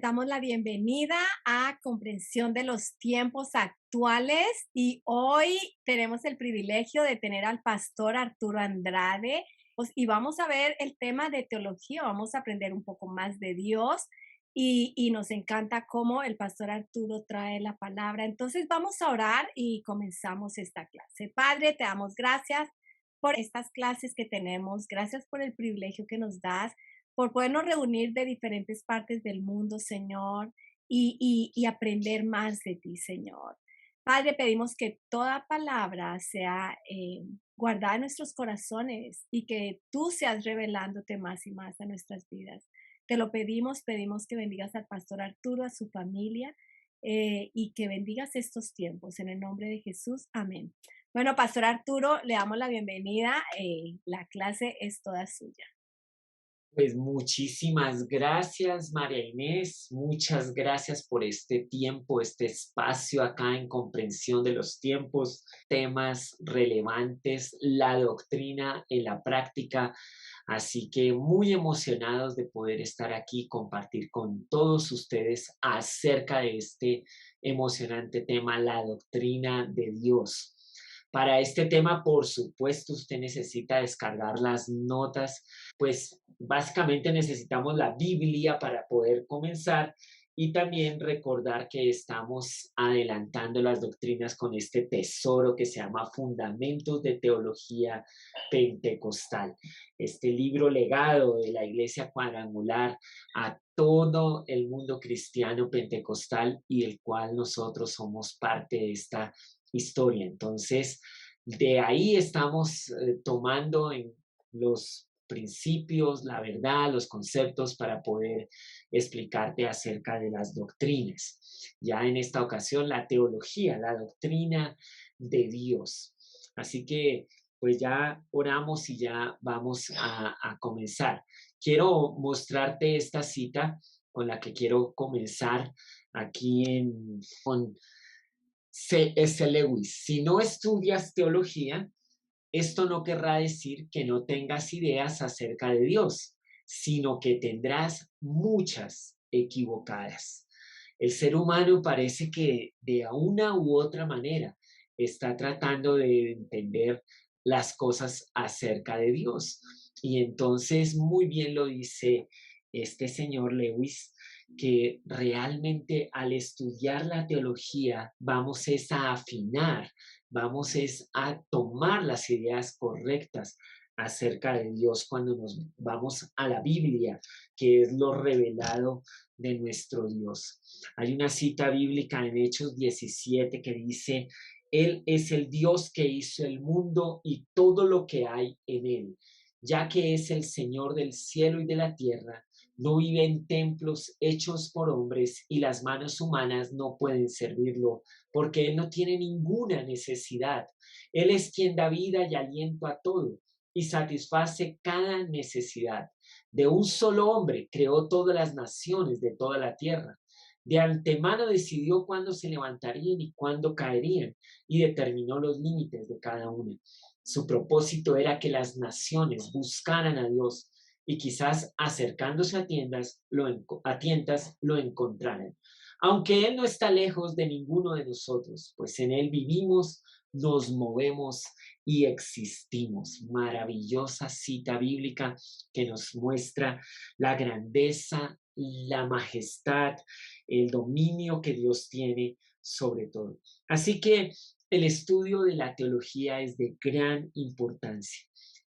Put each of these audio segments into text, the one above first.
damos la bienvenida a Comprensión de los Tiempos Actuales y hoy tenemos el privilegio de tener al pastor Arturo Andrade y vamos a ver el tema de teología, vamos a aprender un poco más de Dios y nos encanta cómo el pastor Arturo trae la palabra. Entonces vamos a orar y comenzamos esta clase. Padre, te damos gracias por estas clases que tenemos, gracias por el privilegio que nos das por podernos reunir de diferentes partes del mundo, Señor, y aprender más de ti, Señor. Padre, pedimos que toda palabra sea guardada en nuestros corazones y que tú seas revelándote más y más a nuestras vidas. Te lo pedimos que bendigas al pastor Arturo, a su familia y que bendigas estos tiempos. En el nombre de Jesús, amén. Bueno, pastor Arturo, le damos la bienvenida. La clase es toda suya. Pues muchísimas gracias, María Inés. Muchas gracias por este tiempo, este espacio acá en Comprensión de los Tiempos, temas relevantes, la doctrina en la práctica. Así que muy emocionados de poder estar aquí y compartir con todos ustedes acerca de este emocionante tema, la doctrina de Dios. Para este tema, por supuesto, usted necesita descargar las notas, pues básicamente necesitamos la Biblia para poder comenzar y también recordar que estamos adelantando las doctrinas con este tesoro que se llama Fundamentos de Teología Pentecostal, este libro legado de la Iglesia Cuadrangular a todo el mundo cristiano pentecostal y del cual nosotros somos parte de esta historia. Entonces, de ahí estamos tomando en los principios, la verdad, los conceptos para poder explicarte acerca de las doctrinas. Ya en esta ocasión, la teología, la doctrina de Dios. Así que, pues ya oramos y ya vamos a comenzar. Quiero mostrarte esta cita con la que quiero comenzar aquí con C.S. Lewis. Si no estudias teología, esto no querrá decir que no tengas ideas acerca de Dios, sino que tendrás muchas equivocadas. El ser humano parece que de una u otra manera está tratando de entender las cosas acerca de Dios. Y entonces muy bien lo dice este señor Lewis, que realmente al estudiar la teología vamos es a afinar, vamos es a tomar las ideas correctas acerca de Dios cuando nos vamos a la Biblia, que es lo revelado de nuestro Dios. Hay una cita bíblica en Hechos 17 que dice, Él es el Dios que hizo el mundo y todo lo que hay en él, ya que es el Señor del cielo y de la tierra. No vive en templos hechos por hombres y las manos humanas no pueden servirlo, porque Él no tiene ninguna necesidad. Él es quien da vida y aliento a todo y satisface cada necesidad. De un solo hombre creó todas las naciones de toda la tierra. De antemano decidió cuándo se levantarían y cuándo caerían y determinó los límites de cada una. Su propósito era que las naciones buscaran a Dios y quizás acercándose a tientas lo encontraran. Aunque Él no está lejos de ninguno de nosotros, pues en Él vivimos, nos movemos y existimos. Maravillosa cita bíblica que nos muestra la grandeza, la majestad, el dominio que Dios tiene sobre todo. Así que el estudio de la teología es de gran importancia.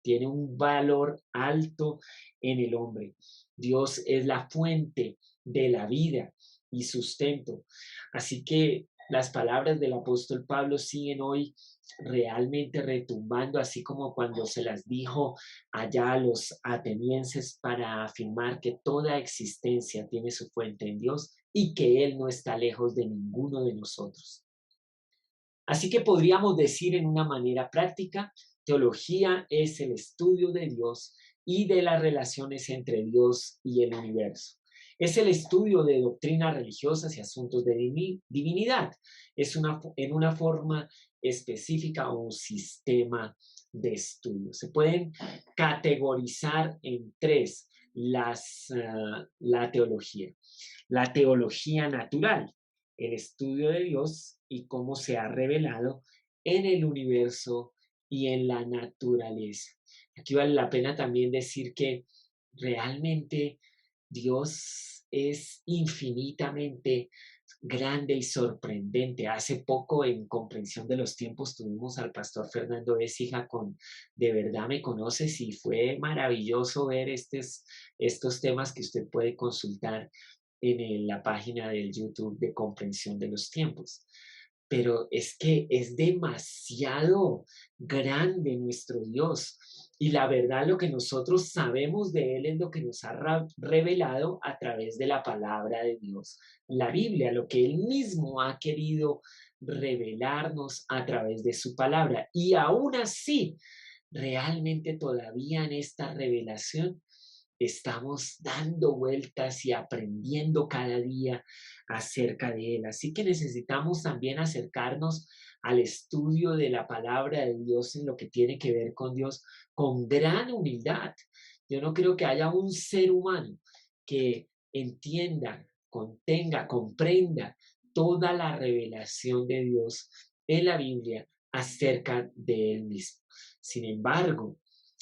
Tiene un valor alto en el hombre. Dios es la fuente de la vida y sustento. Así que las palabras del apóstol Pablo siguen hoy realmente retumbando, así como cuando se las dijo allá a los atenienses para afirmar que toda existencia tiene su fuente en Dios y que Él no está lejos de ninguno de nosotros. Así que podríamos decir en una manera práctica, teología es el estudio de Dios y de las relaciones entre Dios y el universo. Es el estudio de doctrinas religiosas y asuntos de divinidad. Es en una forma específica o un sistema de estudio. Se pueden categorizar en tres. la teología. La teología natural, el estudio de Dios y cómo se ha revelado en el universo y en la naturaleza. Aquí vale la pena también decir que realmente Dios es infinitamente grande y sorprendente. Hace poco en Comprensión de los Tiempos tuvimos al pastor Fernando Écija con De verdad me conoces y fue maravilloso ver estos temas que usted puede consultar en la página del YouTube de Comprensión de los Tiempos. Pero es que es demasiado grande nuestro Dios. Y la verdad, lo que nosotros sabemos de Él es lo que nos ha revelado a través de la palabra de Dios, la Biblia, lo que Él mismo ha querido revelarnos a través de su palabra. Y aún así, realmente todavía en esta revelación estamos dando vueltas y aprendiendo cada día acerca de Él. Así que necesitamos también acercarnos al estudio de la palabra de Dios en lo que tiene que ver con Dios con gran humildad. Yo no creo que haya un ser humano que entienda, contenga, comprenda toda la revelación de Dios en la Biblia acerca de Él mismo. Sin embargo,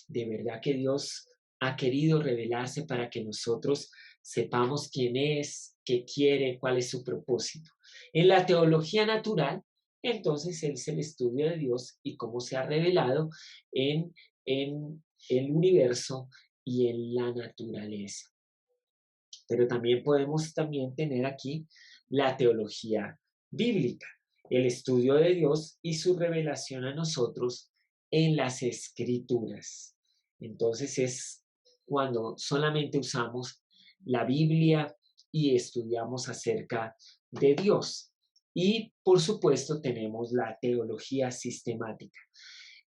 de verdad que Dios ha querido revelarse para que nosotros sepamos quién es, qué quiere, cuál es su propósito. En la teología natural, entonces es el estudio de Dios y cómo se ha revelado en el universo y en la naturaleza. Pero también podemos también tener aquí la teología bíblica, el estudio de Dios y su revelación a nosotros en las escrituras. Entonces es cuando solamente usamos la Biblia y estudiamos acerca de Dios. Y por supuesto tenemos la teología sistemática.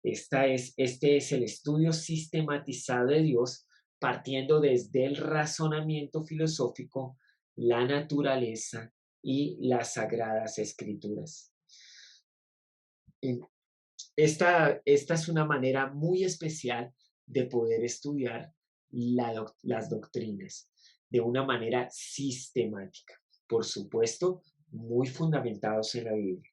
Este es el estudio sistematizado de Dios partiendo desde el razonamiento filosófico, la naturaleza y las sagradas escrituras. Esta es una manera muy especial de poder estudiar las doctrinas de una manera sistemática. Por supuesto, muy fundamentados en la Biblia.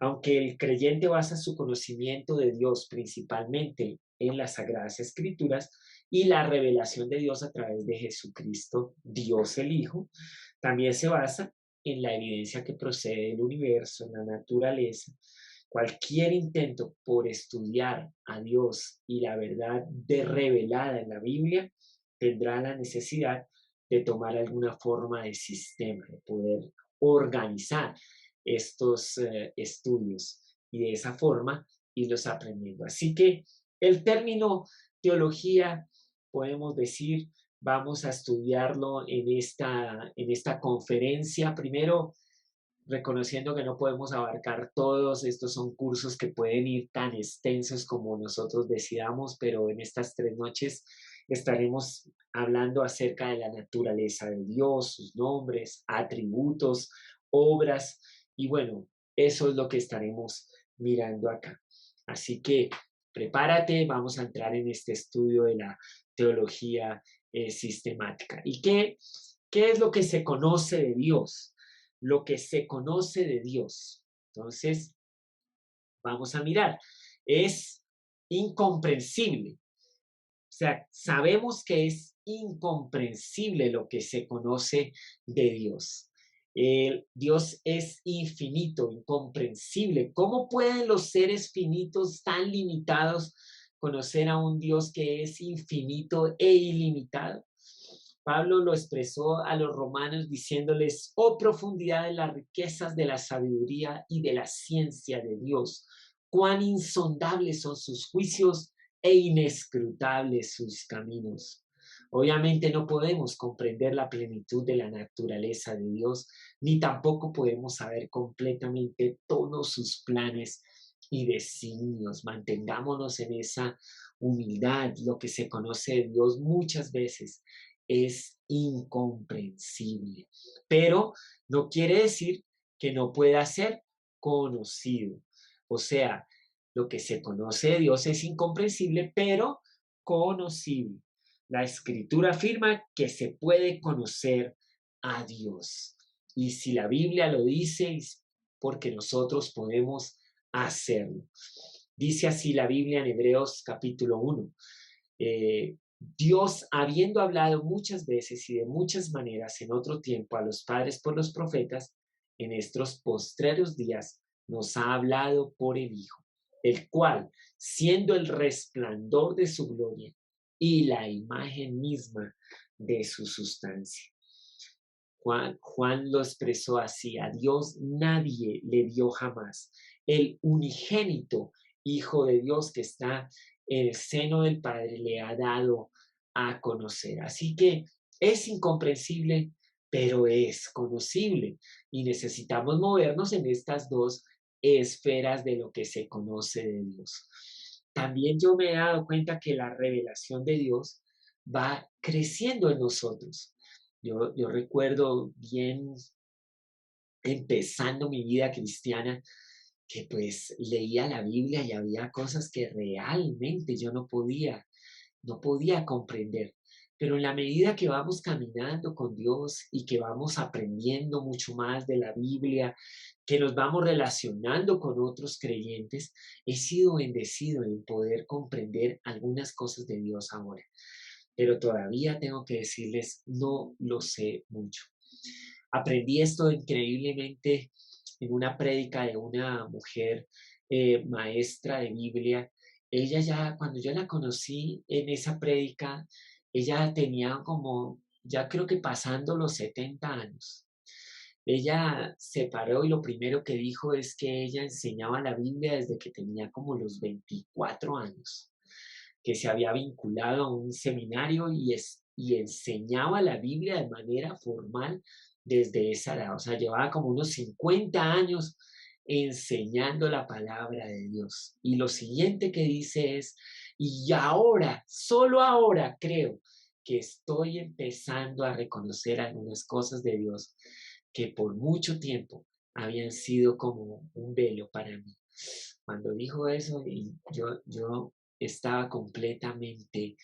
Aunque el creyente basa su conocimiento de Dios principalmente en las Sagradas Escrituras y la revelación de Dios a través de Jesucristo, Dios el Hijo, también se basa en la evidencia que procede del universo, en la naturaleza. Cualquier intento por estudiar a Dios y la verdad revelada en la Biblia tendrá la necesidad de tomar alguna forma de sistema, de poder organizar estos estudios y de esa forma irlos aprendiendo. Así que el término teología, podemos decir, vamos a estudiarlo en esta conferencia. Primero, reconociendo que no podemos abarcar todos, estos son cursos que pueden ir tan extensos como nosotros decidamos, pero en estas 3 noches estaremos hablando acerca de la naturaleza de Dios, sus nombres, atributos, obras, y bueno, eso es lo que estaremos mirando acá. Así que prepárate, vamos a entrar en este estudio de la teología sistemática. ¿Y qué es lo que se conoce de Dios? Lo que se conoce de Dios. Entonces, vamos a mirar. Es incomprensible. O sea, sabemos que es incomprensible lo que se conoce de Dios. Dios es infinito, incomprensible. ¿Cómo pueden los seres finitos tan limitados conocer a un Dios que es infinito e ilimitado? Pablo lo expresó a los romanos diciéndoles, oh profundidad de las riquezas de la sabiduría y de la ciencia de Dios, cuán insondables son sus juicios e inescrutables sus caminos. Obviamente no podemos comprender la plenitud de la naturaleza de Dios, ni tampoco podemos saber completamente todos sus planes y designios. Mantengámonos en esa humildad. Lo que se conoce de Dios muchas veces es incomprensible, pero no quiere decir que no pueda ser conocido. O sea, lo que se conoce de Dios es incomprensible, pero conocible. La escritura afirma que se puede conocer a Dios. Y si la Biblia lo dice, es porque nosotros podemos hacerlo. Dice así la Biblia en Hebreos capítulo 1. Dios, habiendo hablado muchas veces y de muchas maneras en otro tiempo a los padres por los profetas, en estos postreros días nos ha hablado por el Hijo, el cual, siendo el resplandor de su gloria y la imagen misma de su sustancia. Juan lo expresó así: a Dios nadie le dio jamás, el unigénito Hijo de Dios que está en el seno del Padre le ha dado a conocer. Así que es incomprensible, pero es conocible, y necesitamos movernos en estas dos esferas de lo que se conoce de Dios. También yo me he dado cuenta que la revelación de Dios va creciendo en nosotros. Yo recuerdo bien empezando mi vida cristiana que pues leía la Biblia y había cosas que realmente yo no podía comprender. Pero en la medida que vamos caminando con Dios y que vamos aprendiendo mucho más de la Biblia, que nos vamos relacionando con otros creyentes, he sido bendecido en poder comprender algunas cosas de Dios ahora. Pero todavía tengo que decirles, no lo sé mucho. Aprendí esto increíblemente en una prédica de una mujer maestra de Biblia. Ella ya, cuando yo la conocí en esa prédica, ella tenía como, ya creo que pasando los 70 años. Ella se paró y lo primero que dijo es que ella enseñaba la Biblia desde que tenía como los 24 años, que se había vinculado a un seminario y enseñaba la Biblia de manera formal desde esa edad. O sea, llevaba como unos 50 años enseñando la palabra de Dios. Y lo siguiente que dice es: y ahora, solo ahora creo que estoy empezando a reconocer algunas cosas de Dios que por mucho tiempo habían sido como un velo para mí. Cuando dijo eso, y yo estaba completamente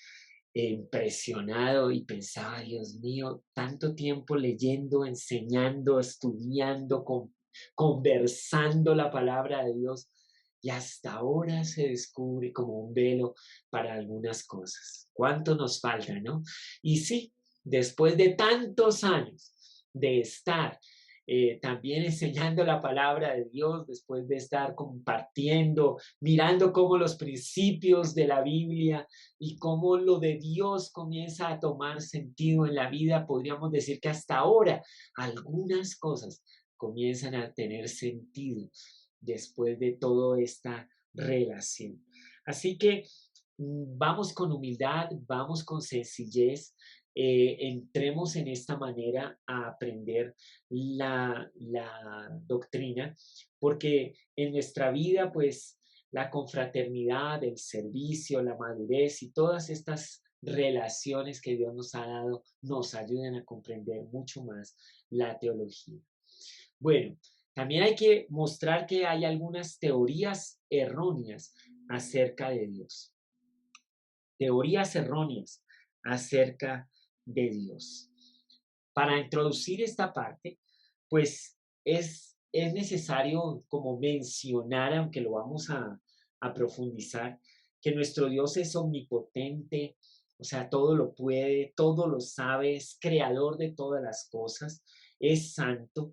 impresionado y pensaba: Dios mío, tanto tiempo leyendo, enseñando, estudiando, conversando la palabra de Dios, y hasta ahora se descubre como un velo para algunas cosas. ¿Cuánto nos falta, no? Y sí, después de tantos años de estar también enseñando la palabra de Dios, después de estar compartiendo, mirando cómo los principios de la Biblia y cómo lo de Dios comienza a tomar sentido en la vida, podríamos decir que hasta ahora algunas cosas comienzan a tener sentido después de toda esta relación. Así que vamos con humildad, vamos con sencillez, entremos en esta manera a aprender la doctrina, porque en nuestra vida, pues, la confraternidad, el servicio, la madurez y todas estas relaciones que Dios nos ha dado nos ayudan a comprender mucho más la teología. Bueno, también hay que mostrar que hay algunas teorías erróneas acerca de Dios. Teorías erróneas acerca de Dios. Para introducir esta parte, pues es necesario como mencionar, aunque lo vamos a profundizar, que nuestro Dios es omnipotente, o sea, todo lo puede, todo lo sabe, es creador de todas las cosas, es santo,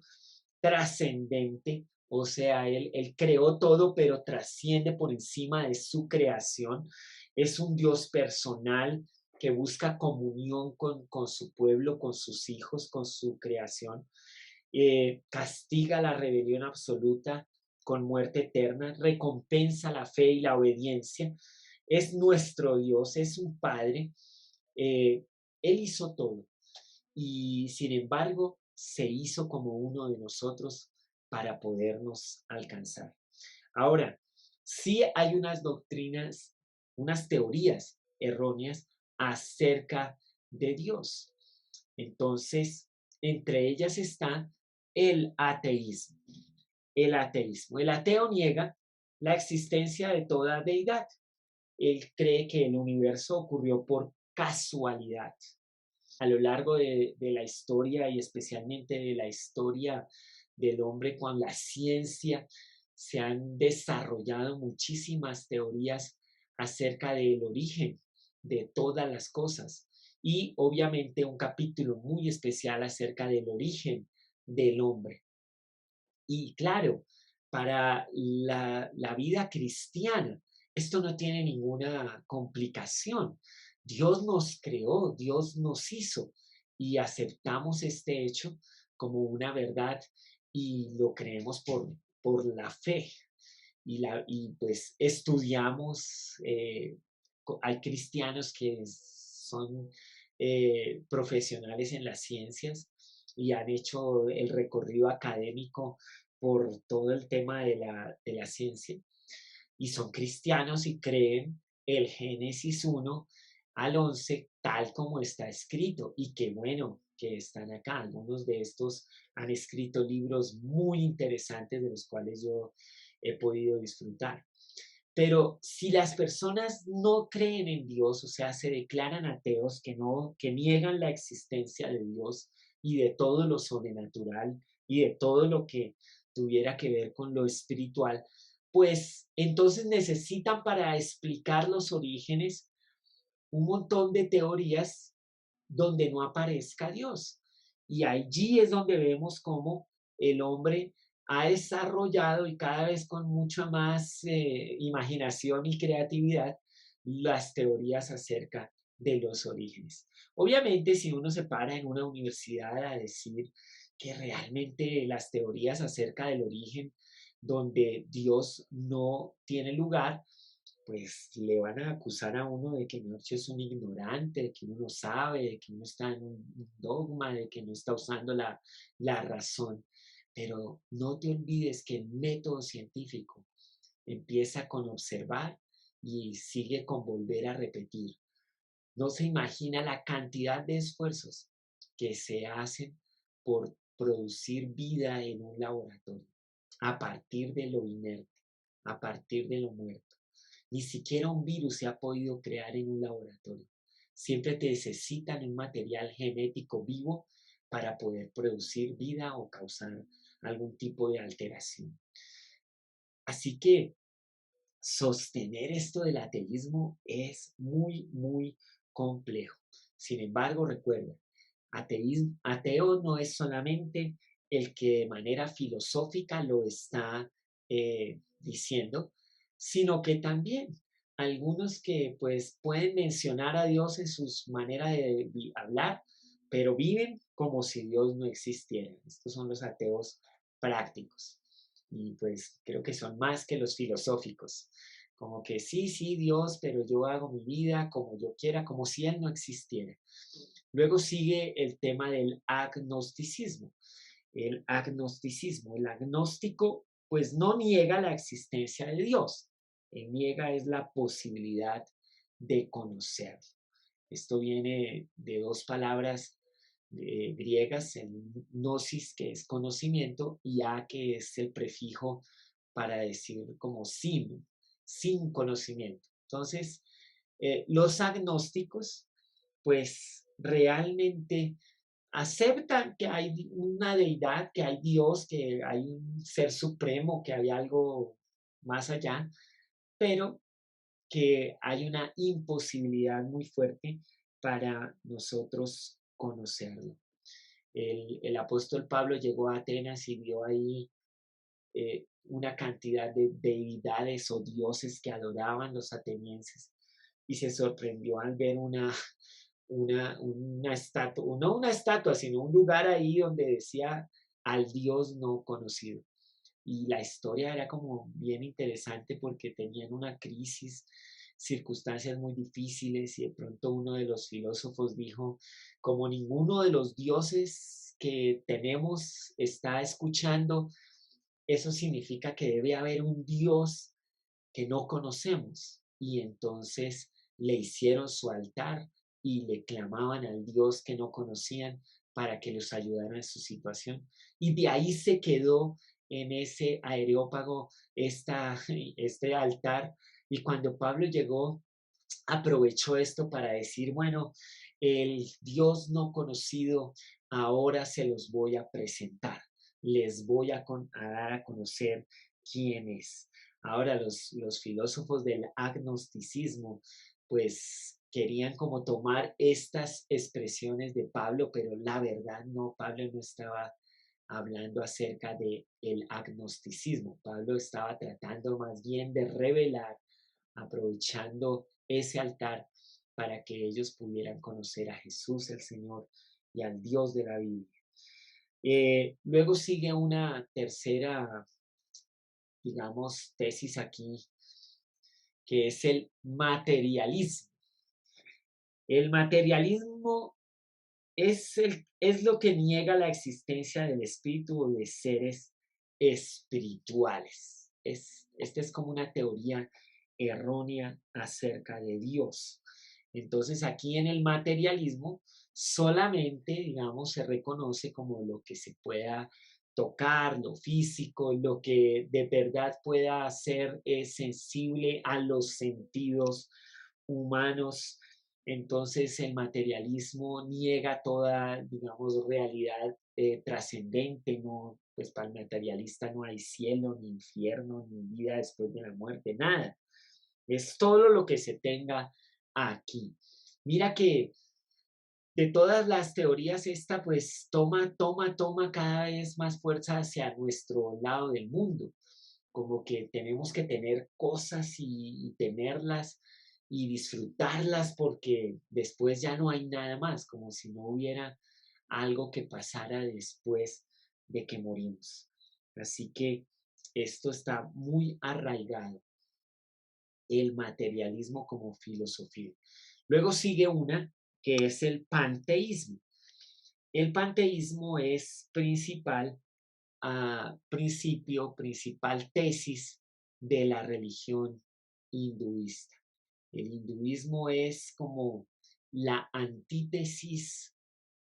trascendente, o sea, él creó todo, pero trasciende por encima de su creación. Es un Dios personal que busca comunión con su pueblo, con sus hijos, con su creación. Castiga la rebelión absoluta con muerte eterna, recompensa la fe y la obediencia. Es nuestro Dios, es un Padre. Él hizo todo y sin embargo se hizo como uno de nosotros para podernos alcanzar. Ahora, sí hay unas doctrinas, unas teorías erróneas acerca de Dios. Entonces, entre ellas está el ateísmo. El ateísmo. El ateo niega la existencia de toda deidad. Él cree que el universo ocurrió por casualidad. A lo largo de la historia y especialmente de la historia del hombre con la ciencia, se han desarrollado muchísimas teorías acerca del origen de todas las cosas y obviamente un capítulo muy especial acerca del origen del hombre. Y claro, para la vida cristiana, esto no tiene ninguna complicación. Dios nos creó, Dios nos hizo y aceptamos este hecho como una verdad y lo creemos por la fe. Y pues estudiamos, hay cristianos que son profesionales en las ciencias y han hecho el recorrido académico por todo el tema de la ciencia y son cristianos y creen el Génesis 1 al 11 tal como está escrito. Y qué bueno que están acá. Algunos de estos han escrito libros muy interesantes de los cuales yo he podido disfrutar. Pero si las personas no creen en Dios, o sea, se declaran ateos, que niegan la existencia de Dios y de todo lo sobrenatural y de todo lo que tuviera que ver con lo espiritual, pues entonces necesitan para explicar los orígenes un montón de teorías donde no aparezca Dios. Y allí es donde vemos cómo el hombre ha desarrollado y cada vez con mucha más imaginación y creatividad las teorías acerca de los orígenes. Obviamente, si uno se para en una universidad a decir que realmente las teorías acerca del origen donde Dios no tiene lugar, pues le van a acusar a uno de que no es un ignorante, de que uno no sabe, de que uno está en un dogma, de que no está usando la razón. Pero no te olvides que el método científico empieza con observar y sigue con volver a repetir. No se imagina la cantidad de esfuerzos que se hacen por producir vida en un laboratorio, a partir de lo inerte, a partir de lo muerto. Ni siquiera un virus se ha podido crear en un laboratorio. Siempre te necesitan un material genético vivo para poder producir vida o causar algún tipo de alteración. Así que sostener esto del ateísmo es muy, muy complejo. Sin embargo, recuerda, ateo no es solamente el que de manera filosófica lo está diciendo, sino que también algunos que pues pueden mencionar a Dios en sus maneras de hablar, pero viven como si Dios no existiera. Estos son los ateos prácticos y pues creo que son más que los filosóficos. Como que sí, sí, Dios, pero yo hago mi vida como yo quiera, como si Él no existiera. Luego sigue el tema del agnosticismo. El agnóstico, pues no niega la existencia de Dios. Él niega es la posibilidad de conocerlo. Esto viene de dos palabras griegas, el gnosis, que es conocimiento, y a, que es el prefijo para decir como sin conocimiento. Entonces, los agnósticos, pues realmente aceptan que hay una deidad, que hay Dios, que hay un ser supremo, que hay algo más allá, pero que hay una imposibilidad muy fuerte para nosotros conocerlo. El apóstol Pablo llegó a Atenas y vio ahí una cantidad de deidades o dioses que adoraban los atenienses y se sorprendió al ver una estatua, no una estatua, sino un lugar ahí donde decía al Dios no conocido. Y la historia era como bien interesante porque tenían una crisis, circunstancias muy difíciles y de pronto uno de los filósofos dijo, como ninguno de los dioses que tenemos está escuchando, eso significa que debe haber un Dios que no conocemos. Y entonces le hicieron su altar y le clamaban al Dios que no conocían para que los ayudara en su situación. Y de ahí se quedó en ese areópago este altar. Y cuando Pablo llegó aprovechó esto para decir, bueno, el Dios no conocido, ahora se los voy a presentar, les voy a dar a conocer quién es. Ahora los filósofos del agnosticismo, pues querían como tomar estas expresiones de Pablo, pero la verdad no, Pablo no estaba hablando acerca de el agnosticismo. Pablo estaba tratando más bien de revelar, aprovechando ese altar para que ellos pudieran conocer a Jesús el Señor y al Dios de la Biblia. Luego sigue una tercera, digamos, tesis aquí, que es el materialismo. El materialismo es lo que niega la existencia del espíritu o de seres espirituales. Esta es como una teoría errónea acerca de Dios. Entonces aquí en el materialismo solamente, digamos, se reconoce como lo que se pueda tocar, lo físico, lo que de verdad pueda ser sensible a los sentidos humanos. Entonces el materialismo niega toda, digamos, realidad trascendente, no, pues para el materialista no hay cielo, ni infierno, ni vida después de la muerte, nada. Es todo lo que se tenga aquí. Mira que de todas las teorías esta pues toma cada vez más fuerza hacia nuestro lado del mundo, como que tenemos que tener cosas y tenerlas y disfrutarlas porque después ya no hay nada más, como si no hubiera algo que pasara después de que morimos. Así que esto está muy arraigado, el materialismo como filosofía. Luego sigue una que es el panteísmo. El panteísmo es principal tesis de la religión hinduista. El hinduismo es como la antítesis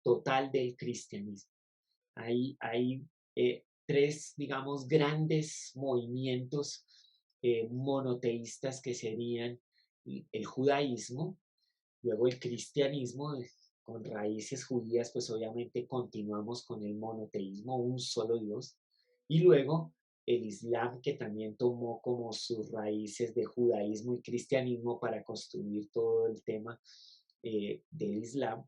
total del cristianismo. Hay tres, digamos, grandes movimientos monoteístas que serían el judaísmo, luego el cristianismo con raíces judías, pues obviamente continuamos con el monoteísmo, un solo Dios, y luego el Islam, que también tomó como sus raíces de judaísmo y cristianismo para construir todo el tema del Islam,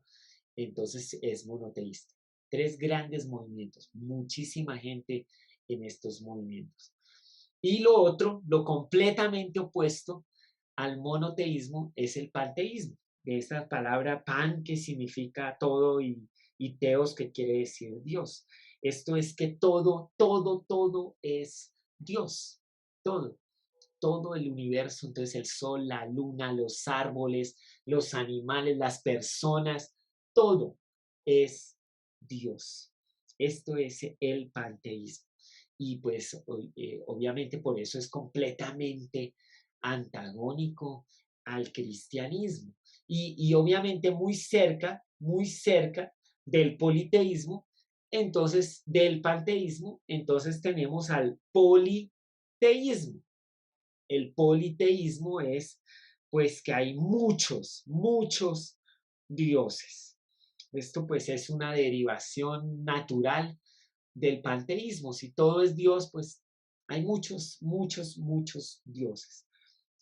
entonces es monoteísta. Tres grandes movimientos, muchísima gente en estos movimientos. Y lo otro, lo completamente opuesto al monoteísmo, es el panteísmo, de esa palabra pan que significa todo y teos que quiere decir Dios. Esto es que todo es Dios, todo, todo el universo, entonces el sol, la luna, los árboles, los animales, las personas, todo es Dios. Esto es el panteísmo. Y pues obviamente por eso es completamente antagónico al cristianismo. Y obviamente muy cerca del politeísmo, entonces del panteísmo, entonces tenemos al politeísmo. El politeísmo es pues que hay muchos dioses. Esto pues es una derivación natural del panteísmo. Si todo es Dios, pues hay muchos dioses.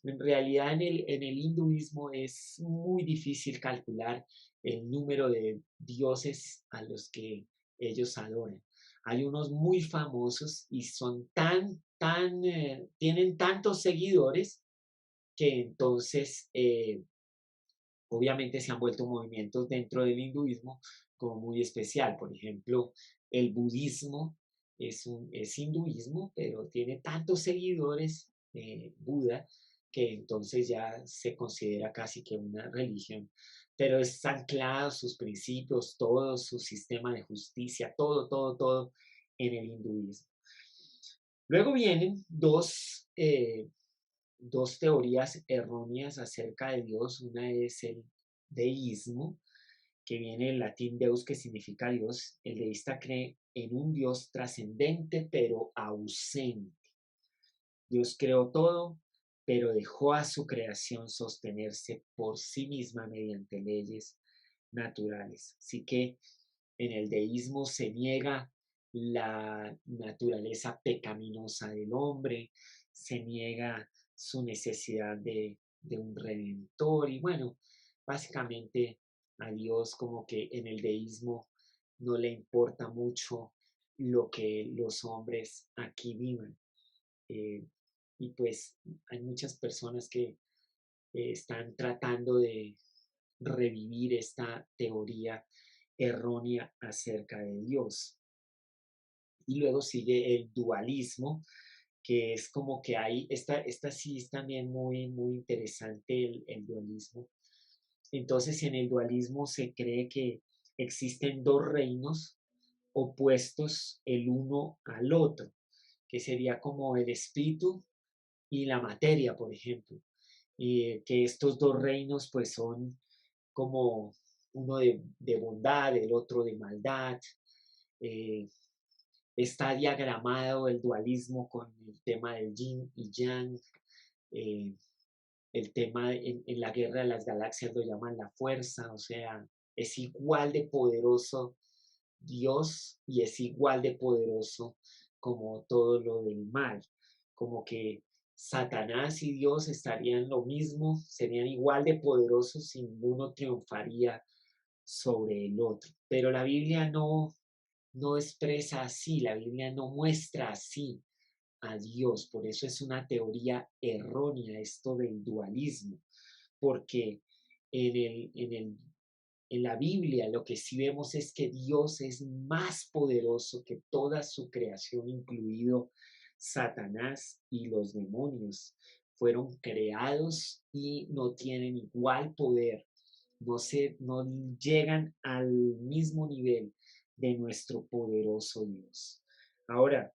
En realidad en el hinduismo es muy difícil calcular el número de dioses a los que ellos adoran. Hay unos muy famosos y son tienen tantos seguidores que entonces obviamente se han vuelto movimientos dentro del hinduismo como muy especial. Por ejemplo, el budismo es hinduismo, pero tiene tantos seguidores, Buda, que entonces ya se considera casi que una religión. Pero es anclado sus principios, todo su sistema de justicia, todo en el hinduismo. Luego vienen dos teorías erróneas acerca de Dios. Una es el deísmo, que viene del latín deus, que significa Dios. El deísta cree en un Dios trascendente pero ausente. Dios creó todo, pero dejó a su creación sostenerse por sí misma mediante leyes naturales. Así que en el deísmo se niega la naturaleza pecaminosa del hombre, se niega su necesidad de un redentor y bueno, básicamente a Dios como que en el deísmo no le importa mucho lo que los hombres aquí vivan. Eh, y pues hay muchas personas que están tratando de revivir esta teoría errónea acerca de Dios. Y luego sigue el dualismo, que es como que hay, esta sí es también muy interesante el dualismo. Entonces en el dualismo se cree que existen dos reinos opuestos el uno al otro, que sería como el espíritu y la materia, por ejemplo. Y que estos dos reinos pues son como uno de bondad, el otro de maldad. Eh, Está diagramado el dualismo con el tema del yin y yang. eh, el tema en la guerra de las galaxias lo llaman la fuerza, o sea, es igual de poderoso Dios y es igual de poderoso como todo lo del mal, como que Satanás y Dios estarían lo mismo, serían igual de poderosos y ninguno triunfaría sobre el otro. Pero la Biblia no expresa así, la Biblia no muestra así a Dios, por eso es una teoría errónea esto del dualismo, porque en en la Biblia lo que sí vemos es que Dios es más poderoso que toda su creación, incluido Satanás y los demonios. Fueron creados y no tienen igual poder, no llegan al mismo nivel de nuestro poderoso Dios. Ahora,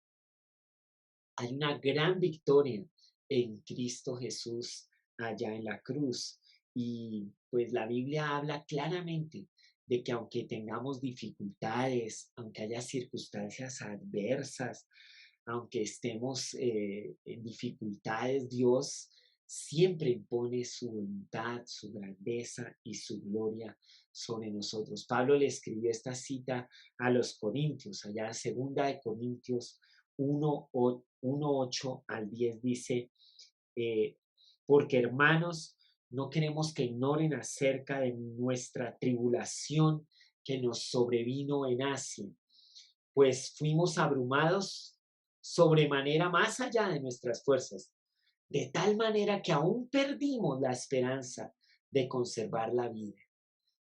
hay una gran victoria en Cristo Jesús allá en la cruz. Y pues la Biblia habla claramente de que aunque tengamos dificultades, aunque haya circunstancias adversas, aunque estemos en dificultades, Dios siempre impone su voluntad, su grandeza y su gloria sobre nosotros. Pablo le escribió esta cita a los Corintios, allá segunda de Corintios 8 al 10 dice, eh, porque hermanos, no queremos que ignoren acerca de nuestra tribulación que nos sobrevino en Asia, pues fuimos abrumados sobremanera más allá de nuestras fuerzas, de tal manera que aún perdimos la esperanza de conservar la vida,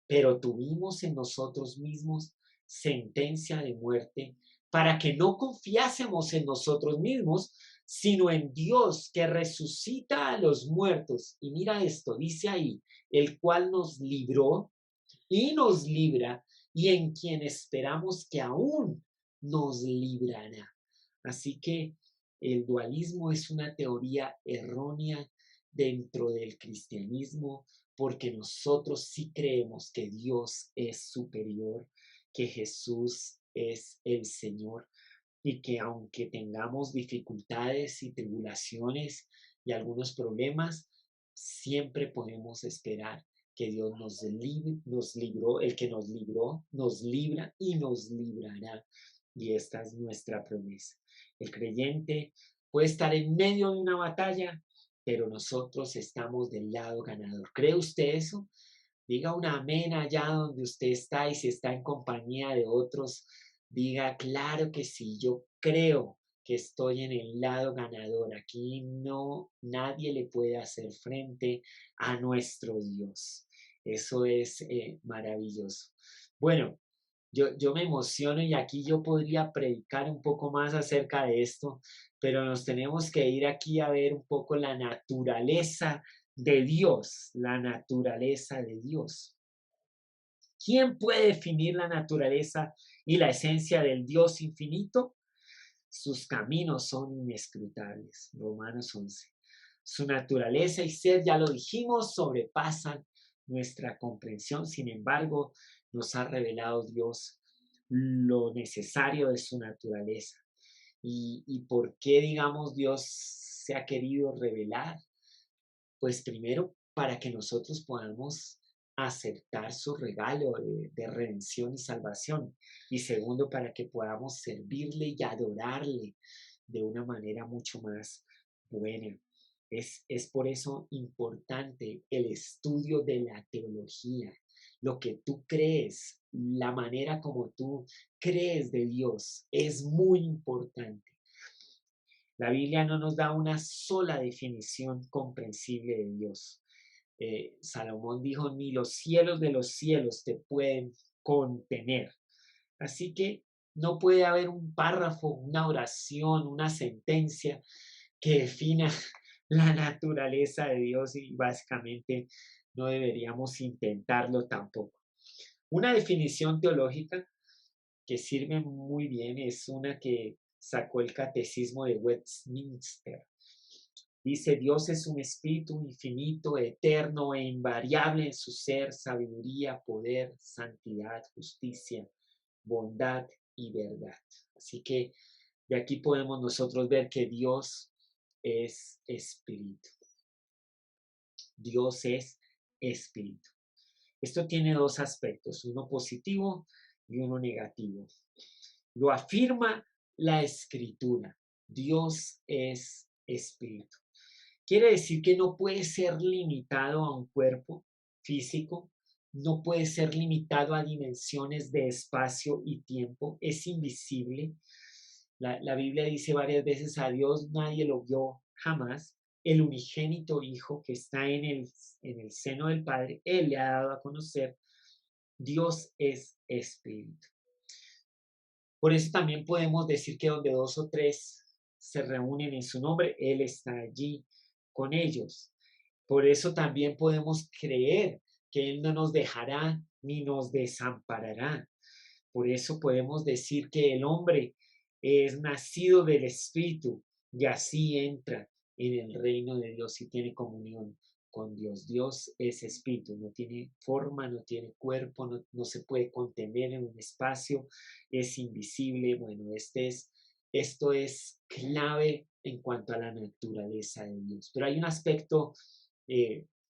pero tuvimos en nosotros mismos sentencia de muerte para que no confiásemos en nosotros mismos, sino en Dios que resucita a los muertos. Y mira esto, dice ahí, el cual nos libró y nos libra y en quien esperamos que aún nos librará. Así que el dualismo es una teoría errónea dentro del cristianismo porque nosotros sí creemos que Dios es superior, que Jesús es el Señor y que aunque tengamos dificultades y tribulaciones y algunos problemas, siempre podemos esperar que Dios nos libró, el que nos libró, nos libra y nos librará. Y esta es nuestra promesa. El creyente puede estar en medio de una batalla, pero nosotros estamos del lado ganador. ¿Cree usted eso? Diga un amén allá donde usted está y si está en compañía de otros, diga, claro que sí, yo creo que estoy en el lado ganador. Aquí no, nadie le puede hacer frente a nuestro Dios. Eso es maravilloso. Bueno, yo me emociono y aquí yo podría predicar un poco más acerca de esto, pero nos tenemos que ir aquí a ver un poco la naturaleza de Dios, la naturaleza de Dios. ¿Quién puede definir la naturaleza y la esencia del Dios infinito? Sus caminos son inescrutables. Romanos 11. Su naturaleza y ser, ya lo dijimos, sobrepasan nuestra comprensión. Sin embargo, nos ha revelado Dios lo necesario de su naturaleza. ¿Y por qué, digamos, Dios se ha querido revelar? Pues primero, para que nosotros podamos aceptar su regalo de redención y salvación. Y segundo, para que podamos servirle y adorarle de una manera mucho más buena. Es por eso importante el estudio de la teología, lo que tú crees, la manera como tú crees de Dios, es muy importante. La Biblia no nos da una sola definición comprensible de Dios. Salomón dijo, ni los cielos de los cielos te pueden contener. Así que no puede haber un párrafo, una oración, una sentencia que defina la naturaleza de Dios y básicamente no deberíamos intentarlo tampoco. Una definición teológica que sirve muy bien es una que sacó el Catecismo de Westminster. Dice, Dios es un espíritu infinito, eterno e invariable en su ser, sabiduría, poder, santidad, justicia, bondad y verdad. Así que de aquí podemos nosotros ver que Dios es espíritu. Dios es espíritu. Esto tiene dos aspectos, uno positivo y uno negativo. Lo afirma la escritura. Dios es espíritu. Quiere decir que no puede ser limitado a un cuerpo físico, no puede ser limitado a dimensiones de espacio y tiempo, es invisible. La Biblia dice varias veces a Dios nadie lo vio jamás. El unigénito Hijo que está en el seno del Padre, Él le ha dado a conocer, Dios es espíritu. Por eso también podemos decir que donde dos o tres se reúnen en su nombre, Él está allí con ellos. Por eso también podemos creer que Él no nos dejará ni nos desamparará. Por eso podemos decir que el hombre es nacido del Espíritu y así entra en el reino de Dios y tiene comunión con Dios. Dios es espíritu, no tiene forma, no tiene cuerpo, no se puede contener en un espacio, es invisible. Bueno, esto es clave en cuanto a la naturaleza de Dios. Pero hay un aspecto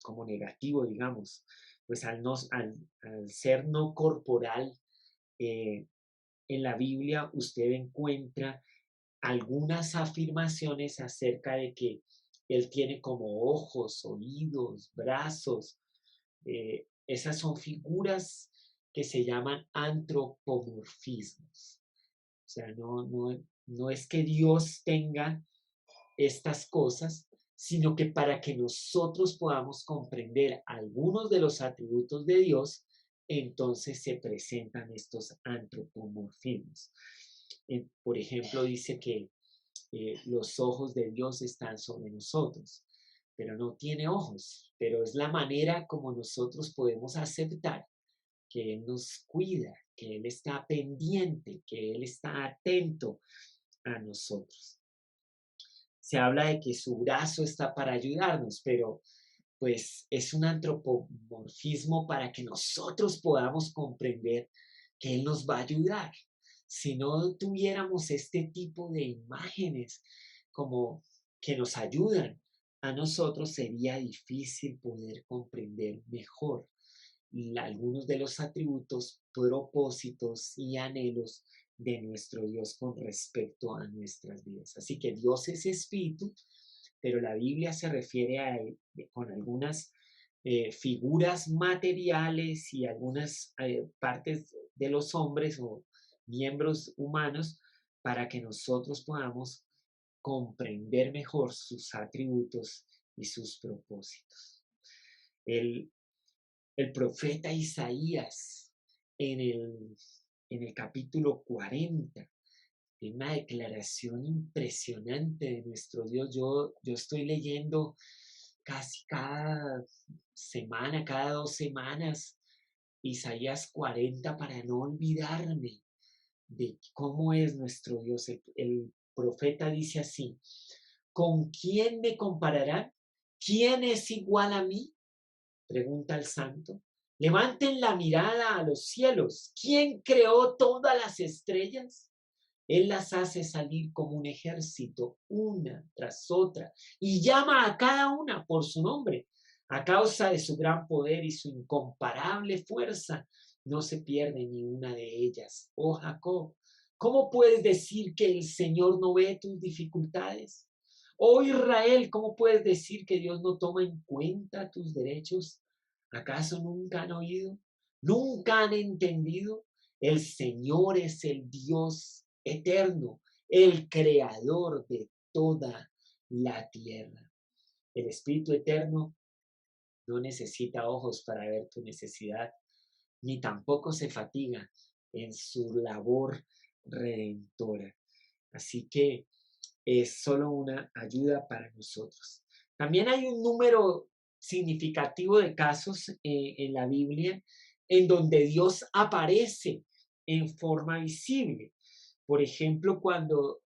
como negativo, digamos, pues al ser no corporal, en la Biblia usted encuentra algunas afirmaciones acerca de que Él tiene como ojos, oídos, brazos. Esas son figuras que se llaman antropomorfismos. O sea, no es que Dios tenga estas cosas, sino que para que nosotros podamos comprender algunos de los atributos de Dios, entonces se presentan estos antropomorfismos. Por ejemplo, dice que los ojos de Dios están sobre nosotros, pero no tiene ojos, pero es la manera como nosotros podemos aceptar que Él nos cuida, que Él está pendiente, que Él está atento a nosotros. Se habla de que su brazo está para ayudarnos, pero pues es un antropomorfismo para que nosotros podamos comprender que Él nos va a ayudar. Si no tuviéramos este tipo de imágenes como que nos ayudan a nosotros, sería difícil poder comprender mejor algunos de los atributos, propósitos y anhelos de nuestro Dios con respecto a nuestras vidas. Así que Dios es espíritu, pero la Biblia se refiere a él con algunas figuras materiales y algunas partes de los hombres o miembros humanos para que nosotros podamos comprender mejor sus atributos y sus propósitos. El, el profeta Isaías en el capítulo 40 tiene una declaración impresionante de nuestro Dios. Yo estoy leyendo casi cada semana, cada 2 semanas, Isaías 40 para no olvidarme de cómo es nuestro Dios. El profeta dice así, ¿con quién me compararán? ¿Quién es igual a mí? Pregunta el santo. Levanten la mirada a los cielos. ¿Quién creó todas las estrellas? Él las hace salir como un ejército, una tras otra, y llama a cada una por su nombre. A causa de su gran poder y su incomparable fuerza, no se pierde ni una de ellas. Oh Jacob, ¿cómo puedes decir que el Señor no ve tus dificultades? Oh Israel, ¿cómo puedes decir que Dios no toma en cuenta tus derechos? ¿Acaso nunca han oído? ¿Nunca han entendido? El Señor es el Dios eterno, el creador de toda la tierra. El Espíritu eterno no necesita ojos para ver tu necesidad, ni tampoco se fatiga en su labor redentora. Así que es solo una ayuda para nosotros. También hay un número significativo de casos en la Biblia en donde Dios aparece en forma visible. Por ejemplo, cuando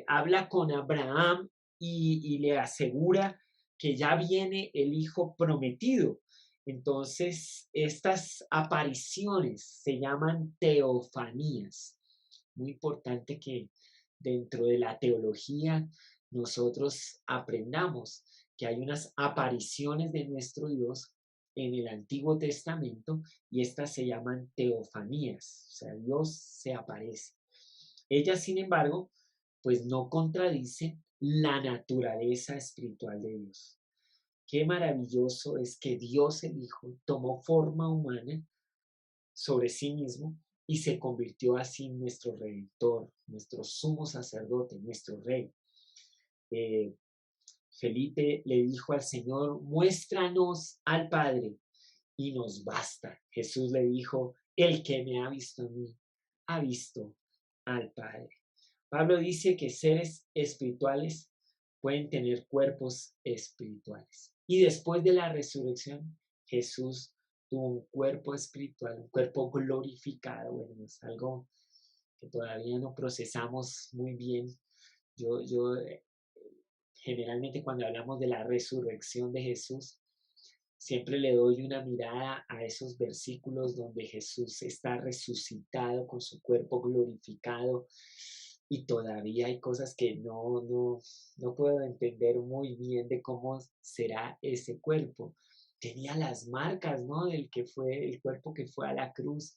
habla con Abraham y le asegura que ya viene el hijo prometido. Entonces, estas apariciones se llaman teofanías. Muy importante que dentro de la teología nosotros aprendamos que hay unas apariciones de nuestro Dios en el Antiguo Testamento y estas se llaman teofanías, o sea, Dios se aparece. Ellas, sin embargo, pues no contradicen la naturaleza espiritual de Dios. Qué maravilloso es que Dios el Hijo tomó forma humana sobre sí mismo y se convirtió así en nuestro redentor, nuestro sumo sacerdote, nuestro rey. Eh, Felipe le dijo al Señor, muéstranos al Padre y nos basta. Jesús le dijo, el que me ha visto a mí, ha visto al Padre. Pablo dice que seres espirituales pueden tener cuerpos espirituales. Y después de la resurrección, Jesús tuvo un cuerpo espiritual, un cuerpo glorificado. Bueno, es algo que todavía no procesamos muy bien. Yo generalmente cuando hablamos de la resurrección de Jesús, siempre le doy una mirada a esos versículos donde Jesús está resucitado con su cuerpo glorificado y todavía hay cosas que no puedo entender muy bien de cómo será ese cuerpo. Tenía las marcas, ¿no? Del que fue el cuerpo que fue a la cruz,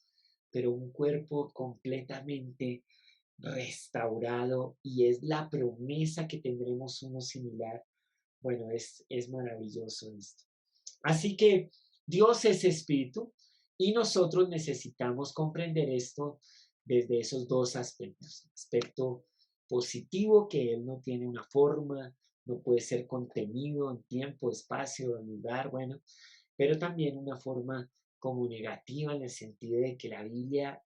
pero un cuerpo completamente restaurado y es la promesa que tendremos uno similar. Bueno, es maravilloso esto. Así que Dios es espíritu y nosotros necesitamos comprender esto desde esos dos aspectos. Aspecto positivo, que Él no tiene una forma, no puede ser contenido en tiempo, espacio, lugar, bueno, pero también una forma como negativa en el sentido de que la Biblia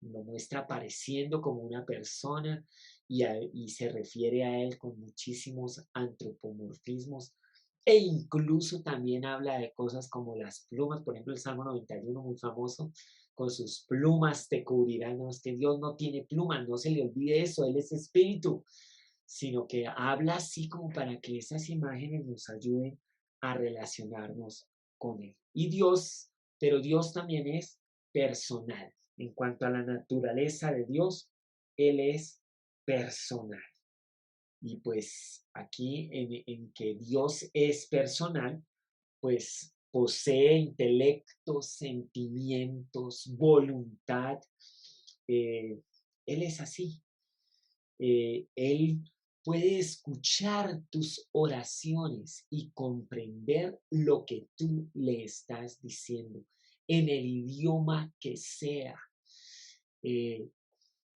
lo muestra apareciendo como una persona y se refiere a él con muchísimos antropomorfismos e incluso también habla de cosas como las plumas, por ejemplo el Salmo 91 muy famoso, con sus plumas te cubrirán, no es que Dios no tiene plumas, no se le olvide eso, Él es espíritu, sino que habla así como para que esas imágenes nos ayuden a relacionarnos con Él. Y Dios, pero Dios también es personal. En cuanto a la naturaleza de Dios, Él es personal. Y pues aquí en que Dios es personal, pues posee intelecto, sentimientos, voluntad. Eh, Él es así. Él puede escuchar tus oraciones y comprender lo que tú le estás diciendo en el idioma que sea. Eh,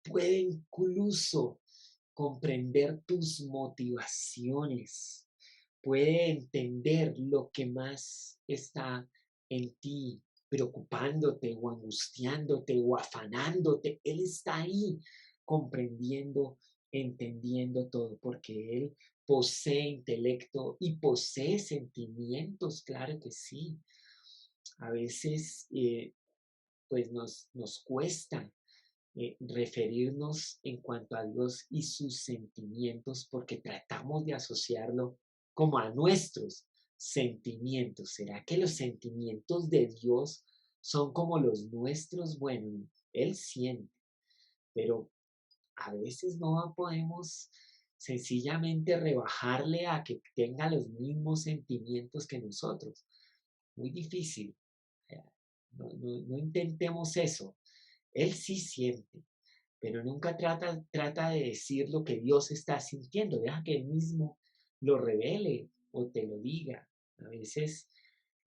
Puede incluso comprender tus motivaciones, puede entender lo que más está en ti, preocupándote o angustiándote o afanándote. Él está ahí comprendiendo, entendiendo todo, porque Él posee intelecto y posee sentimientos, claro que sí. A veces, pues nos cuesta referirnos en cuanto a Dios y sus sentimientos porque tratamos de asociarlo como a nuestros sentimientos. ¿Será que los sentimientos de Dios son como los nuestros? Bueno, Él siente, pero a veces no podemos sencillamente rebajarle a que tenga los mismos sentimientos que nosotros. Muy difícil. eh, no intentemos eso. Él sí siente, pero nunca trata de decir lo que Dios está sintiendo. Deja que Él mismo lo revele o te lo diga. A veces,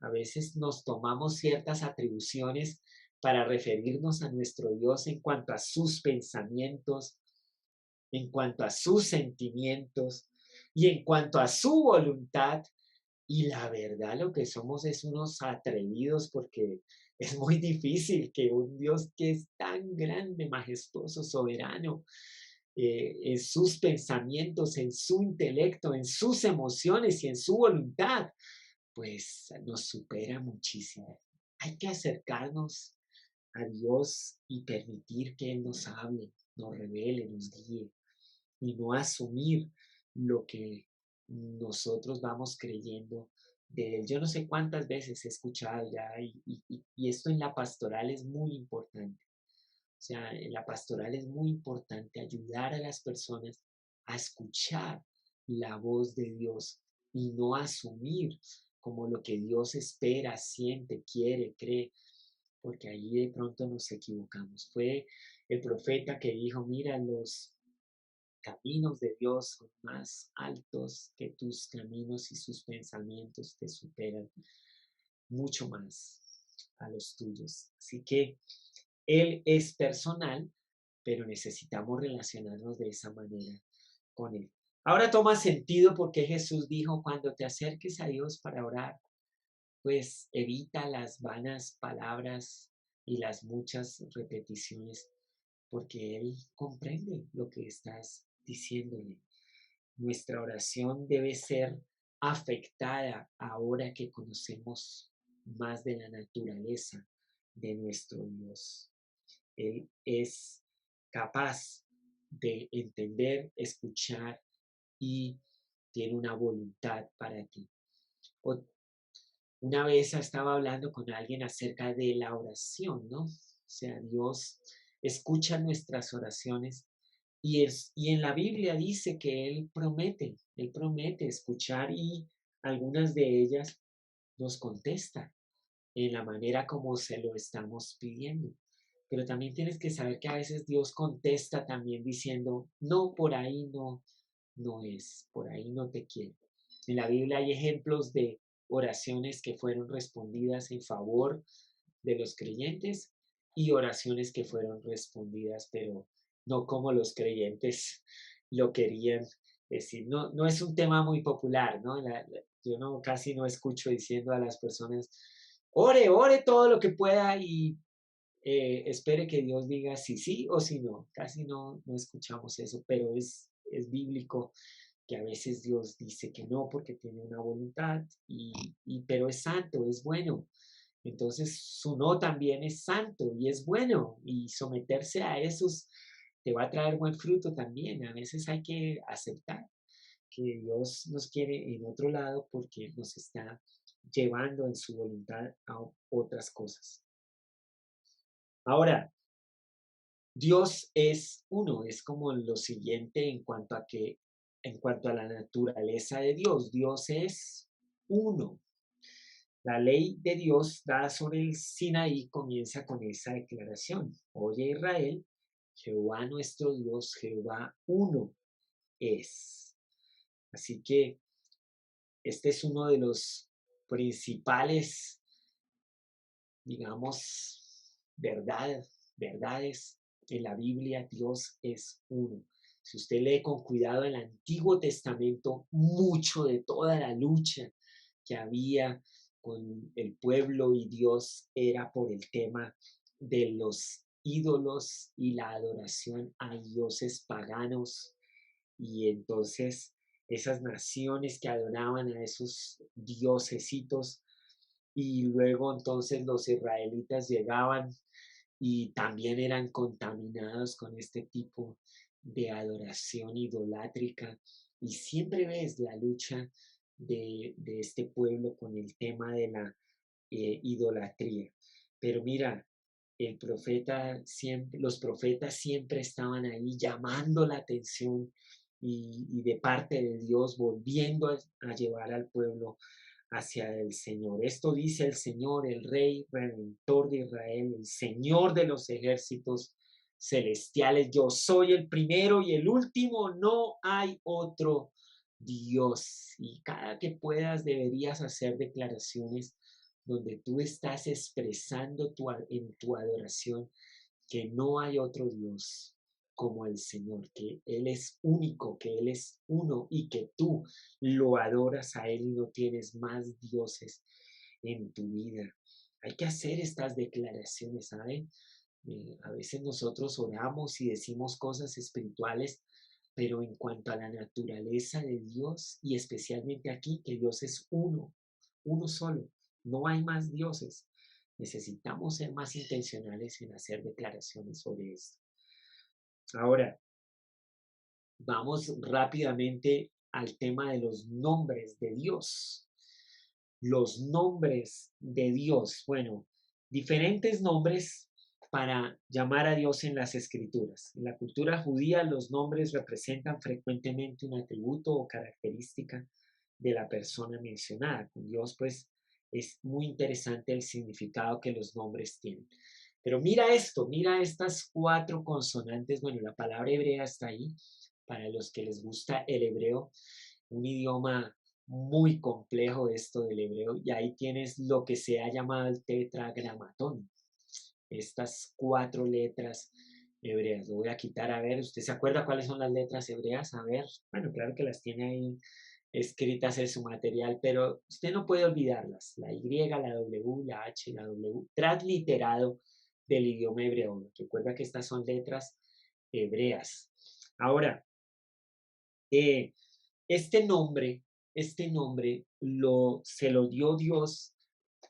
a veces nos tomamos ciertas atribuciones para referirnos a nuestro Dios en cuanto a sus pensamientos, en cuanto a sus sentimientos y en cuanto a su voluntad. Y la verdad, lo que somos es unos atrevidos porque es muy difícil que un Dios que es tan grande, majestuoso, soberano, en sus pensamientos, en su intelecto, en sus emociones y en su voluntad, pues nos supera muchísimo. Hay que acercarnos a Dios y permitir que Él nos hable, nos revele, nos guíe y no asumir lo que nosotros vamos creyendo de Él. Yo no sé cuántas veces he escuchado ya y esto en la pastoral es muy importante. O sea, en la pastoral es muy importante ayudar a las personas a escuchar la voz de Dios y no asumir como lo que Dios espera, siente, quiere, cree, porque ahí de pronto nos equivocamos. Fue el profeta que dijo, mira, los caminos de Dios son más altos que tus caminos y sus pensamientos te superan mucho más a los tuyos. Así que Él es personal, pero necesitamos relacionarnos de esa manera con Él. Ahora toma sentido porque Jesús dijo, cuando te acerques a Dios para orar, pues evita las vanas palabras y las muchas repeticiones, porque Él comprende lo que estás diciéndole. Nuestra oración debe ser afectada ahora que conocemos más de la naturaleza de nuestro Dios. Él es capaz de entender, escuchar y tiene una voluntad para ti. Una vez estaba hablando con alguien acerca de la oración, ¿no? O sea, Dios escucha nuestras oraciones y en la Biblia dice que Él promete escuchar y algunas de ellas nos contesta en la manera como se lo estamos pidiendo. Pero también tienes que saber que a veces Dios contesta también diciendo, no, por ahí no, no es, por ahí no te quiero. En la Biblia hay ejemplos de oraciones que fueron respondidas en favor de los creyentes y oraciones que fueron respondidas, pero no como los creyentes lo querían decir. No, no es un tema muy popular, ¿no? Yo no, casi no escucho diciendo a las personas, ore, ore todo lo que pueda y espere que Dios diga si sí o si no. Casi no, no escuchamos eso, pero es bíblico que a veces Dios dice que no porque tiene una voluntad, pero es santo, es bueno. Entonces su no también es santo y es bueno y someterse a esos te va a traer buen fruto también. A veces hay que aceptar que Dios nos quiere en otro lado porque nos está llevando en su voluntad a otras cosas. Ahora, Dios es uno, es como lo siguiente en cuanto a la naturaleza de Dios, Dios es uno. La ley de Dios dada sobre el Sinaí comienza con esa declaración. Oye Israel, Jehová nuestro Dios, Jehová uno es. Así que este es uno de los principales, digamos, verdades en la Biblia. Dios es uno. Si usted lee con cuidado el Antiguo Testamento, mucho de toda la lucha que había con el pueblo y Dios era por el tema de los ídolos y la adoración a dioses paganos. Y entonces esas naciones que adoraban a esos diosesitos y luego entonces los israelitas llegaban y también eran contaminados con este tipo de adoración idolátrica. Y siempre ves la lucha de este pueblo con el tema de la idolatría. Pero mira, los profetas siempre estaban ahí llamando la atención y de parte de Dios volviendo a llevar al pueblo hacia el Señor. Esto dice el Señor, el Rey Redentor de Israel, el Señor de los ejércitos celestiales. Yo soy el primero y el último, no hay otro Dios. Y cada que puedas deberías hacer declaraciones donde tú estás expresando en tu adoración que no hay otro Dios como el Señor, que Él es único, que Él es uno y que tú lo adoras a Él y no tienes más dioses en tu vida. Hay que hacer estas declaraciones, ¿saben? A veces nosotros oramos y decimos cosas espirituales, pero en cuanto a la naturaleza de Dios y especialmente aquí, que Dios es uno, uno solo, no hay más dioses. Necesitamos ser más intencionales en hacer declaraciones sobre esto. Ahora, vamos rápidamente al tema de los nombres de Dios. Los nombres de Dios. Bueno, diferentes nombres para llamar a Dios en las escrituras. En la cultura judía los nombres representan frecuentemente un atributo o característica de la persona mencionada. Con Dios, pues, es muy interesante el significado que los nombres tienen. Pero mira esto, mira estas 4 consonantes. Bueno, la palabra hebrea está ahí, para los que les gusta el hebreo, un idioma muy complejo esto del hebreo, y ahí tienes lo que se ha llamado el tetragramatón, estas 4 letras hebreas. Lo voy a quitar, a ver, ¿usted se acuerda cuáles son las letras hebreas? A ver, bueno, claro que las tiene ahí escritas en su material, pero usted no puede olvidarlas, la Y, la W, la H, la W, transliterado del idioma hebreo. Recuerda que estas son letras hebreas. Ahora, eh, este nombre se lo dio Dios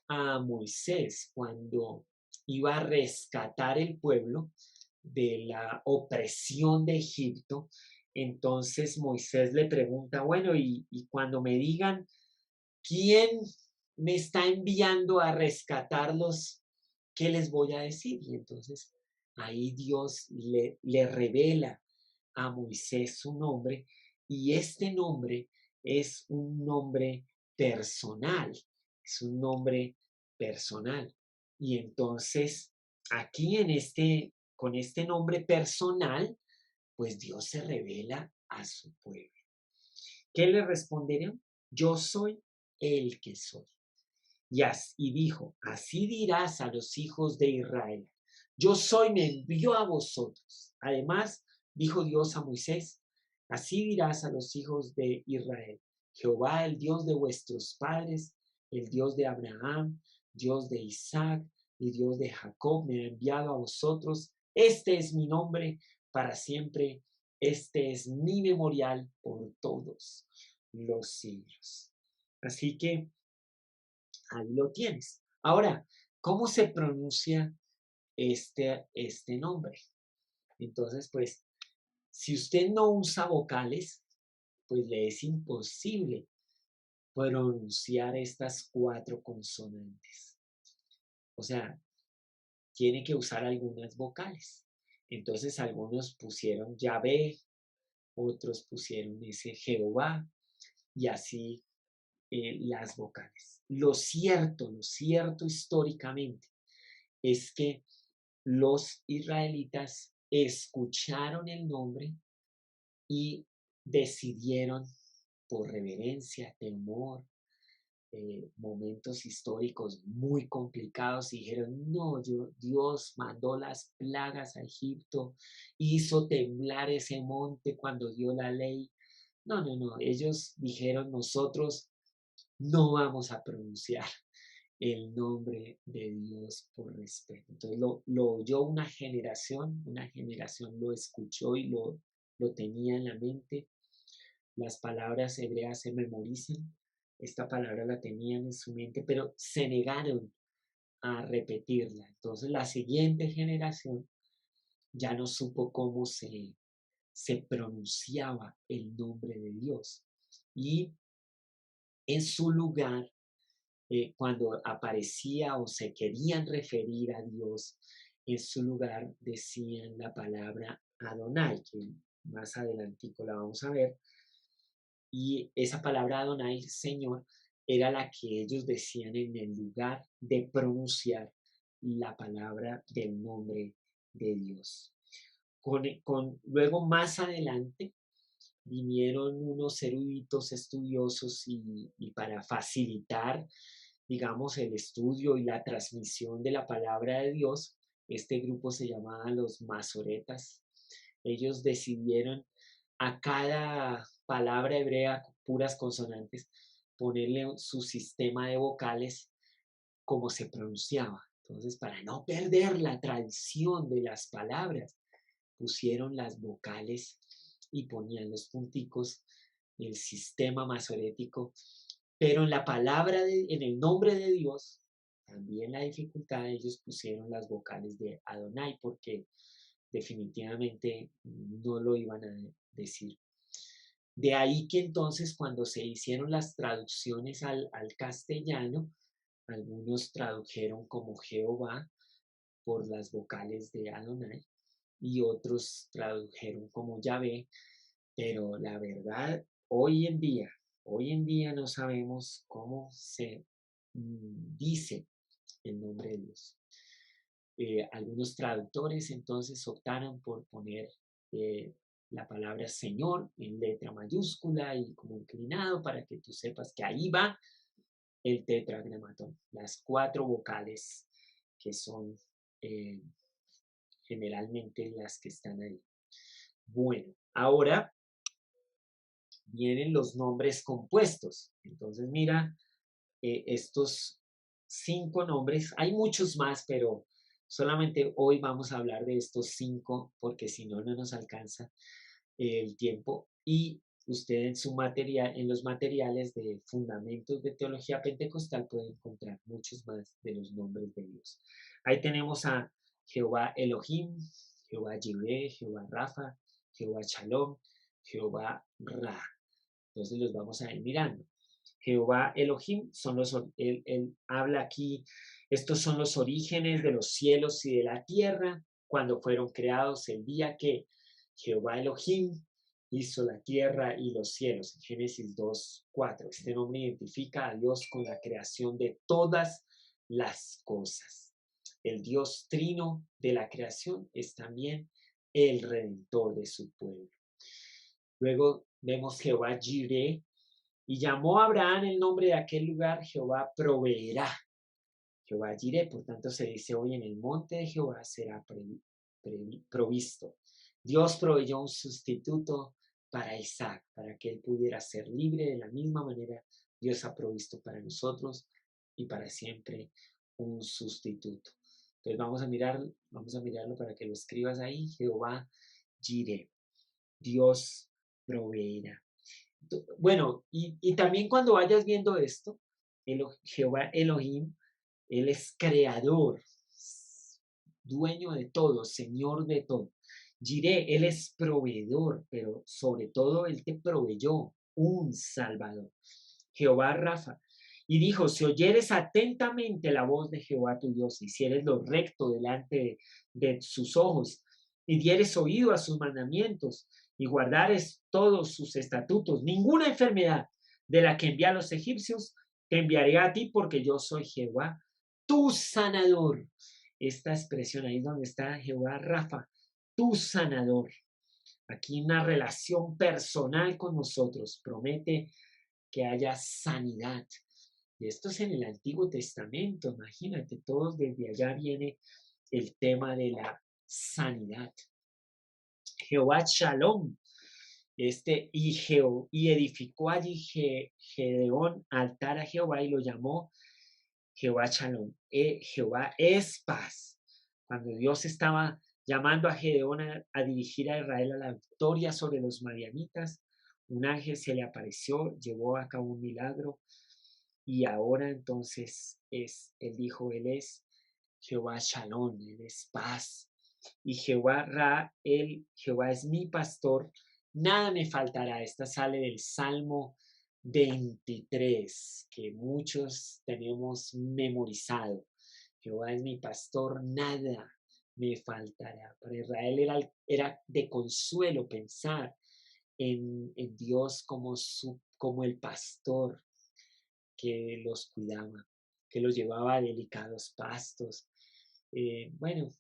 a Moisés cuando iba a rescatar el pueblo de la opresión de Egipto. Entonces Moisés le pregunta, bueno, y cuando me digan quién me está enviando a rescatarlos, ¿qué les voy a decir? Y entonces ahí Dios le revela a Moisés su nombre, y este nombre es un nombre personal, es un nombre personal. Y entonces aquí con este nombre personal, pues Dios se revela a su pueblo. ¿Qué le responderán? Yo soy el que soy. Y dijo, así dirás a los hijos de Israel, yo soy, me envió a vosotros. Además, dijo Dios a Moisés, así dirás a los hijos de Israel, Jehová, el Dios de vuestros padres, el Dios de Abraham, Dios de Isaac y Dios de Jacob, me ha enviado a vosotros. Este es mi nombre para siempre, este es mi memorial por todos los siglos. Así que ahí lo tienes. Ahora, ¿cómo se pronuncia este nombre? Entonces, pues, si usted no usa vocales, pues le es imposible pronunciar estas 4 consonantes. O sea, tiene que usar algunas vocales. Entonces, algunos pusieron Yahvé, otros pusieron ese Jehová, y así las vocales. Lo cierto históricamente es que los israelitas escucharon el nombre y decidieron, por reverencia, temor, momentos históricos muy complicados, y dijeron, no, Dios mandó las plagas a Egipto, hizo temblar ese monte cuando dio la ley. No, no, no, ellos dijeron, nosotros no vamos a pronunciar el nombre de Dios por respeto. Entonces lo oyó una generación lo escuchó y lo tenía en la mente. Las palabras hebreas se memorizan, esta palabra la tenían en su mente, pero se negaron a repetirla. Entonces la siguiente generación ya no supo cómo se pronunciaba el nombre de Dios. Y en su lugar, cuando aparecía o se querían referir a Dios en su lugar decían la palabra Adonai, que más adelantico la vamos a ver, y esa palabra Adonai, Señor, era la que ellos decían en el lugar de pronunciar la palabra del nombre de Dios. Luego más adelante vinieron unos eruditos estudiosos y para facilitar, digamos, el estudio y la transmisión de la palabra de Dios, este grupo se llamaba los masoretas. Ellos decidieron a cada palabra hebrea, puras consonantes, ponerle su sistema de vocales como se pronunciaba. Entonces, para no perder la tradición de las palabras, pusieron las vocales y ponían los punticos, el sistema masorético, pero en la palabra, en el nombre de Dios, también la dificultad, ellos pusieron las vocales de Adonai porque definitivamente no lo iban a decir. De ahí que entonces cuando se hicieron las traducciones al castellano, algunos tradujeron como Jehová por las vocales de Adonai y otros tradujeron como Yahvé, pero la verdad, hoy en día no sabemos cómo se dice el nombre de Dios. Algunos traductores entonces optaron por poner la palabra Señor en letra mayúscula y como inclinado para que tú sepas que ahí va el tetragramatón, las 4 vocales que son eh, generalmente las que están ahí. Bueno, ahora vienen los nombres compuestos. Entonces, mira, estos 5 nombres, hay muchos más, pero solamente hoy vamos a hablar de estos 5 porque si no, no nos alcanza el tiempo. Y usted en su material, en los materiales de Fundamentos de Teología Pentecostal puede encontrar muchos más de los nombres de Dios. Ahí tenemos a Jehová Elohim, Jehová Jireh, Jehová Rafa, Jehová Shalom, Jehová Ra. Entonces los vamos a ir mirando. Jehová Elohim él habla aquí, estos son los orígenes de los cielos y de la tierra cuando fueron creados el día que Jehová Elohim hizo la tierra y los cielos. En Génesis 2:4. Este nombre identifica a Dios con la creación de todas las cosas. El Dios trino de la creación es también el redentor de su pueblo. Luego vemos Jehová Jireh, y llamó a Abraham el nombre de aquel lugar, Jehová proveerá. Jehová Jireh, por tanto se dice hoy, en el monte de Jehová será provisto. Dios proveyó un sustituto para Isaac, para que él pudiera ser libre. De la misma manera, Dios ha provisto para nosotros y para siempre un sustituto. Entonces vamos a mirarlo para que lo escribas ahí. Jehová Jireh, Dios proveerá. Bueno, y también cuando vayas viendo esto, Jehová Elohim, él es creador, dueño de todo, señor de todo. Jireh, él es proveedor, pero sobre todo él te proveyó un salvador. Jehová Rafa. Y dijo, si oyeres atentamente la voz de Jehová tu Dios, hicieres lo recto delante de sus ojos, y dieres oído a sus mandamientos, y guardares todos sus estatutos, ninguna enfermedad de la que envié a los egipcios, te enviaré a ti, porque yo soy Jehová, tu sanador. Esta expresión ahí donde está Jehová Rafa, tu sanador. Aquí una relación personal con nosotros. Promete que haya sanidad. Y esto es en el Antiguo Testamento, imagínate, todos desde allá viene el tema de la sanidad. Jehová Shalom, y edificó allí Gedeón altar a Jehová y lo llamó Jehová Shalom. Jehová es paz. Cuando Dios estaba llamando a Gedeón a dirigir a Israel a la victoria sobre los madianitas, un ángel se le apareció, llevó a cabo un milagro y ahora entonces él dijo, él es Jehová Shalom, él es paz. Y Jehová Ra, Jehová es mi pastor, nada me faltará. Esta sale del Salmo 23, que muchos tenemos memorizado. Jehová es mi pastor, nada me faltará. Para Israel era de consuelo pensar en Dios como el pastor que los cuidaba, que los llevaba a delicados pastos. Bueno,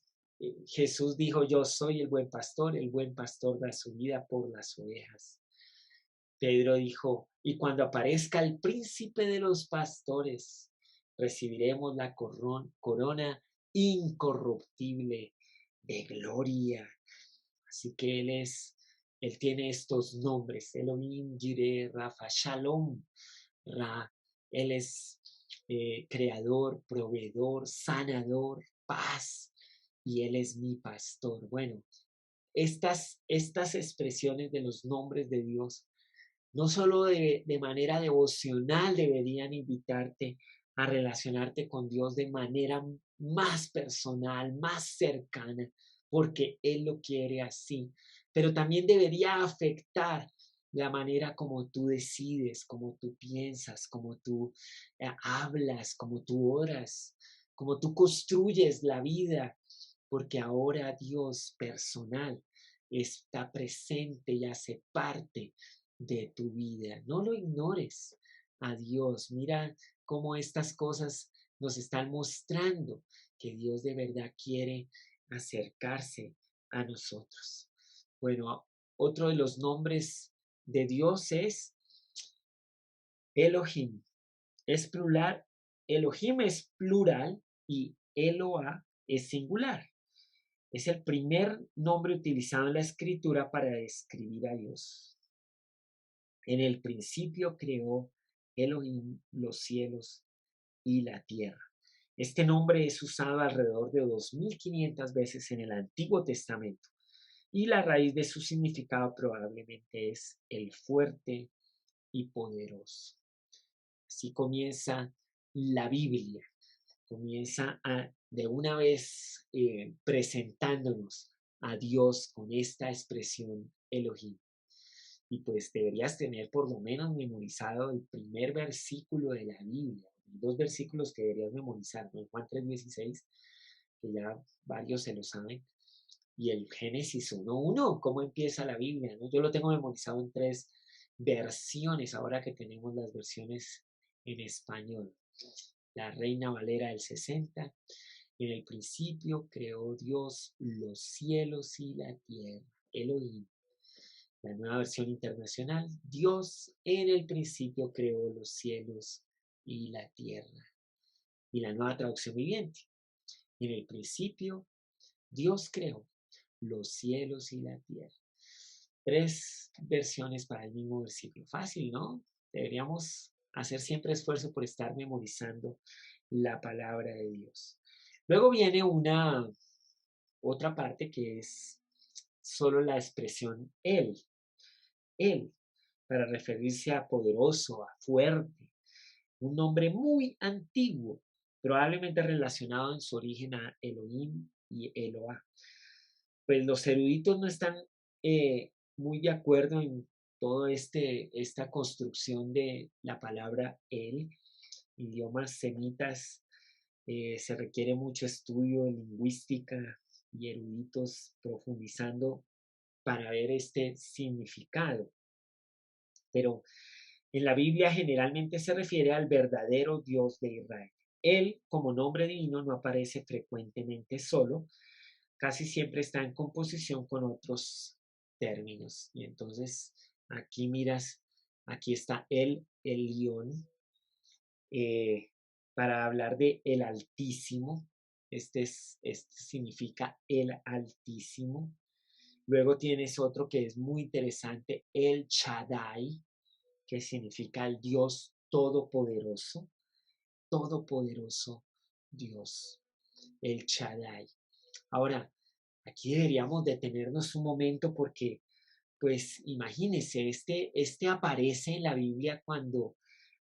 Jesús dijo, yo soy el buen pastor da su vida por las ovejas. Pedro dijo, y cuando aparezca el príncipe de los pastores, recibiremos la corona incorruptible de gloria. Así que él tiene estos nombres, Elohim, Jireh, Rafa, Shalom, Ra. Él es creador, proveedor, sanador, paz, y Él es mi pastor. Bueno, estas expresiones de los nombres de Dios no solo de manera devocional deberían invitarte a relacionarte con Dios de manera más personal, más cercana, porque Él lo quiere así, pero también debería afectar la manera como tú decides, como tú piensas, como tú hablas, como tú oras, como tú construyes la vida, porque ahora Dios personal está presente y hace parte de tu vida. No lo ignores a Dios. Mira cómo estas cosas nos están mostrando que Dios de verdad quiere acercarse a nosotros. Bueno, otro de los nombres de Dios es Elohim. Es plural, Elohim es plural y Eloah es singular. Es el primer nombre utilizado en la escritura para describir a Dios. En el principio creó Elohim los cielos y la tierra. Este nombre es usado alrededor de 2500 veces en el Antiguo Testamento y la raíz de su significado probablemente es el fuerte y poderoso. Así comienza la Biblia, comienza de una vez presentándonos a Dios con esta expresión Elohim. Y pues deberías tener por lo menos memorizado el primer versículo de la Biblia, dos versículos que deberías memorizar, ¿no? Juan 3:16, que ya varios se lo saben, y el Génesis 1:1, cómo empieza la Biblia, ¿no? Yo lo tengo memorizado en 3 versiones, ahora que tenemos las versiones en español. La Reina Valera del 60, en el principio creó Dios los cielos y la tierra, Elohim. La nueva versión internacional, Dios en el principio creó los cielos y la tierra. Y la nueva traducción viviente, en el principio Dios creó los cielos y la tierra. 3 versiones para el mismo versículo. Fácil, ¿no? Deberíamos hacer siempre esfuerzo por estar memorizando la palabra de Dios. Luego viene otra parte que es solo la expresión Él, para referirse a poderoso, a fuerte, un nombre muy antiguo, probablemente relacionado en su origen a Elohim y Eloah. Pues los eruditos no están muy de acuerdo en toda esta construcción de la palabra él. Idiomas semitas se requiere mucho estudio de lingüística y eruditos profundizando para ver este significado. Pero en la Biblia generalmente se refiere al verdadero Dios de Israel. Él, como nombre divino, no aparece frecuentemente solo, casi siempre está en composición con otros términos. Y entonces aquí miras, aquí está el Elión, para hablar de el Altísimo. Este significa el Altísimo. Luego tienes otro que es muy interesante, el Shaddai, que significa el Dios todopoderoso Dios, el Shaddai. Ahora, aquí deberíamos detenernos un momento porque, pues, imagínense, este aparece en la Biblia cuando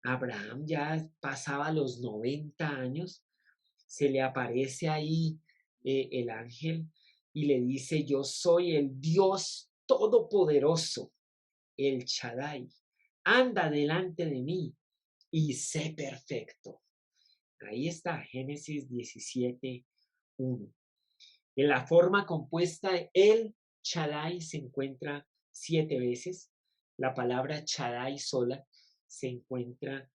Abraham ya pasaba los 90 años, se le aparece ahí el ángel y le dice, yo soy el Dios todopoderoso, el Shaddai, anda delante de mí y sé perfecto. Ahí está, Génesis 17:1. En la forma compuesta de El Shaddai se encuentra 7 veces. La palabra Shaddai sola se encuentra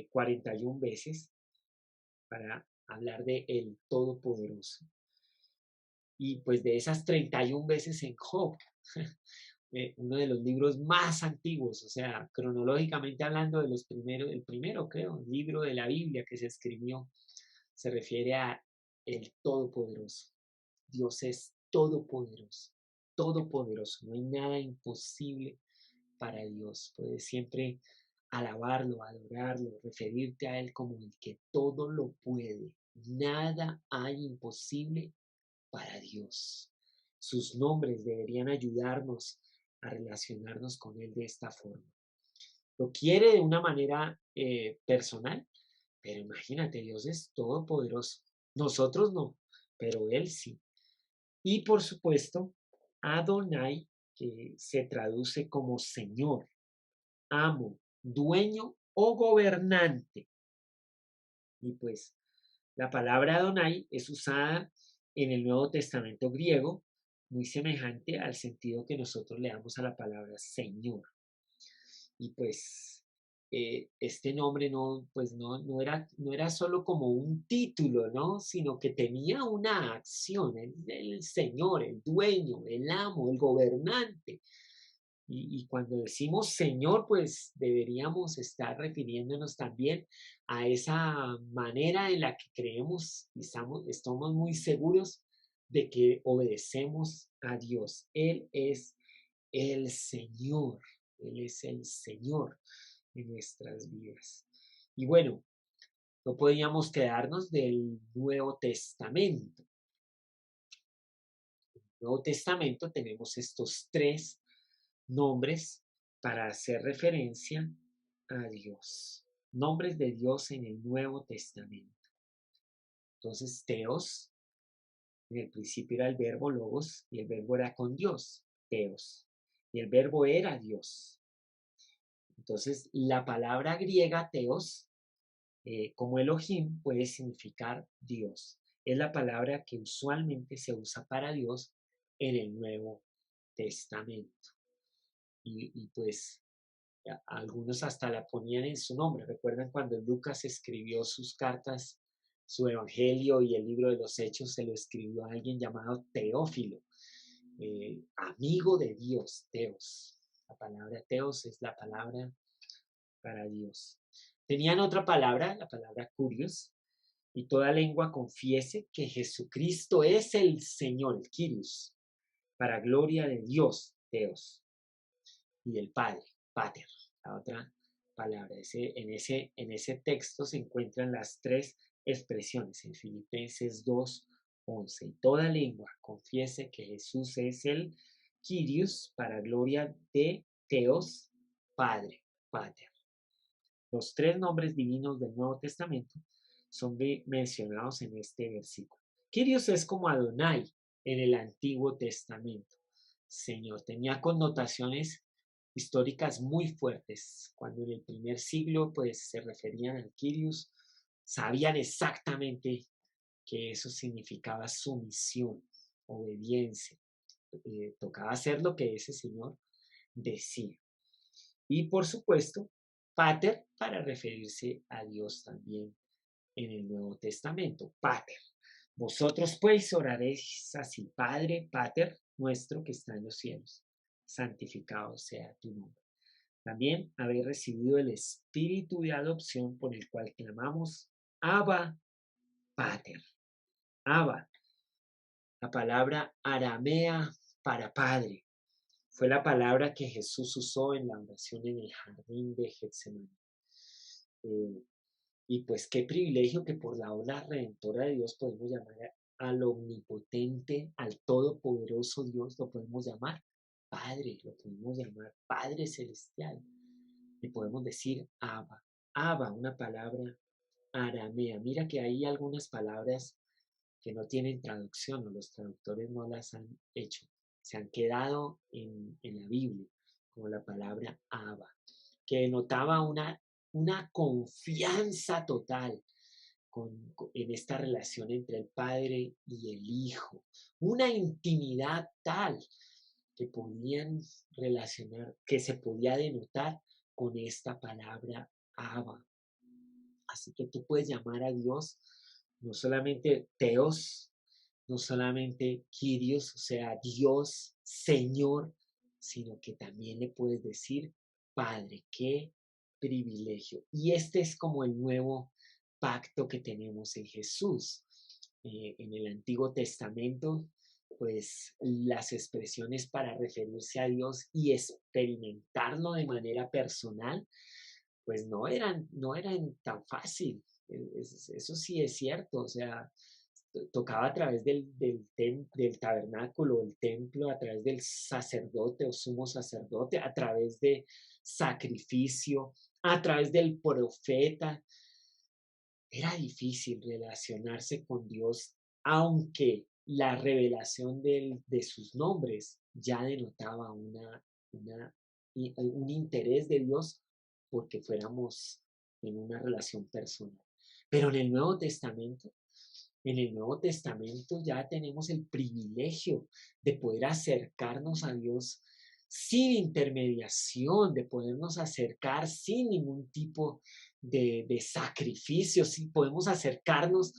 41 veces para hablar de el Todopoderoso. Y pues de esas 31 veces en Job, uno de los libros más antiguos, o sea, cronológicamente hablando de los primeros, el primero creo, libro de la Biblia que se escribió, se refiere a el Todopoderoso. Dios es todopoderoso, todopoderoso, no hay nada imposible para Dios. Puedes siempre alabarlo, adorarlo, referirte a Él como el que todo lo puede. Nada hay imposible para Dios. Sus nombres deberían ayudarnos a relacionarnos con Él de esta forma. Lo quiere de una manera personal, pero imagínate, Dios es todopoderoso. Nosotros no, pero Él sí. Y por supuesto, Adonai, que se traduce como Señor, amo, dueño o gobernante. Y pues la palabra Adonai es usada en el Nuevo Testamento griego, muy semejante al sentido que nosotros le damos a la palabra Señor. Y pues este nombre no, pues no era solo como un título, ¿no? Sino que tenía una acción, el Señor, el dueño, el amo, el gobernante. Y cuando decimos Señor, pues deberíamos estar refiriéndonos también a esa manera en la que creemos y estamos muy seguros de que obedecemos a Dios. Él es el Señor, Él es el Señor de nuestras vidas. Y bueno, no podíamos quedarnos del Nuevo Testamento. En el Nuevo Testamento tenemos estos tres nombres para hacer referencia a Dios. Nombres de Dios en el Nuevo Testamento. Entonces, Teos, en el principio era el verbo logos y el verbo era con Dios, Teos. Y el verbo era Dios. Entonces, la palabra griega Teos, como Elohim, puede significar Dios. Es la palabra que usualmente se usa para Dios en el Nuevo Testamento. Y pues algunos hasta la ponían en su nombre. ¿Recuerdan cuando Lucas escribió sus cartas, su evangelio y el libro de los hechos se lo escribió a alguien llamado Teófilo, amigo de Dios, Teos? La palabra Teos es la palabra para Dios. Tenían otra palabra, la palabra curios, y toda lengua confiese que Jesucristo es el Señor, el Kyrios, para gloria de Dios, Teos, y del Padre, Pater, la otra palabra. En ese texto se encuentran las tres expresiones en Filipenses 2:11. Y toda lengua confiese que Jesús es el Kyrios, para gloria de Teos, Padre, Pater. Los tres nombres divinos del Nuevo Testamento son mencionados en este versículo. Kyrios es como Adonai en el Antiguo Testamento. Señor, tenía connotaciones históricas muy fuertes. Cuando en el primer siglo pues se referían al Kyrios, sabían exactamente que eso significaba sumisión, obediencia. Tocaba hacer lo que ese Señor decía. Y por supuesto, Pater para referirse a Dios también en el Nuevo Testamento. Pater. Vosotros pues oraréis así: Padre, Pater nuestro que está en los cielos, santificado sea tu nombre. También habéis recibido el espíritu de adopción por el cual clamamos: Abba, Pater. Abba, la palabra aramea para padre, fue la palabra que Jesús usó en la oración en el jardín de Getsemaní. Y pues qué privilegio que por la obra redentora de Dios podemos llamar al omnipotente, al todopoderoso Dios, lo podemos llamar Padre, lo podemos llamar Padre Celestial. Y podemos decir Abba. Abba, una palabra aramea. Mira que hay algunas palabras que no tienen traducción o los traductores no las han hecho. Se han quedado en la Biblia, como la palabra Abba, que denotaba una confianza total, en esta relación entre el Padre y el Hijo. Una intimidad tal que podían relacionar, que se podía denotar con esta palabra Abba. Así que tú puedes llamar a Dios no solamente Teos, no solamente Kyrios, o sea, Dios, Señor, sino que también le puedes decir Padre. Qué privilegio. Y este es como el nuevo pacto que tenemos en Jesús. En el Antiguo Testamento, pues las expresiones para referirse a Dios y experimentarlo de manera personal, pues no eran tan fácil. Eso sí es cierto, o sea, tocaba a través del tabernáculo, el templo, a través del sacerdote o sumo sacerdote, a través de sacrificio, a través del profeta. Era difícil relacionarse con Dios, aunque la revelación de sus nombres ya denotaba un interés de Dios porque fuéramos en una relación personal. Pero en el Nuevo Testamento ya tenemos el privilegio de poder acercarnos a Dios sin intermediación, de podernos acercar sin ningún tipo de sacrificio, sí, podemos acercarnos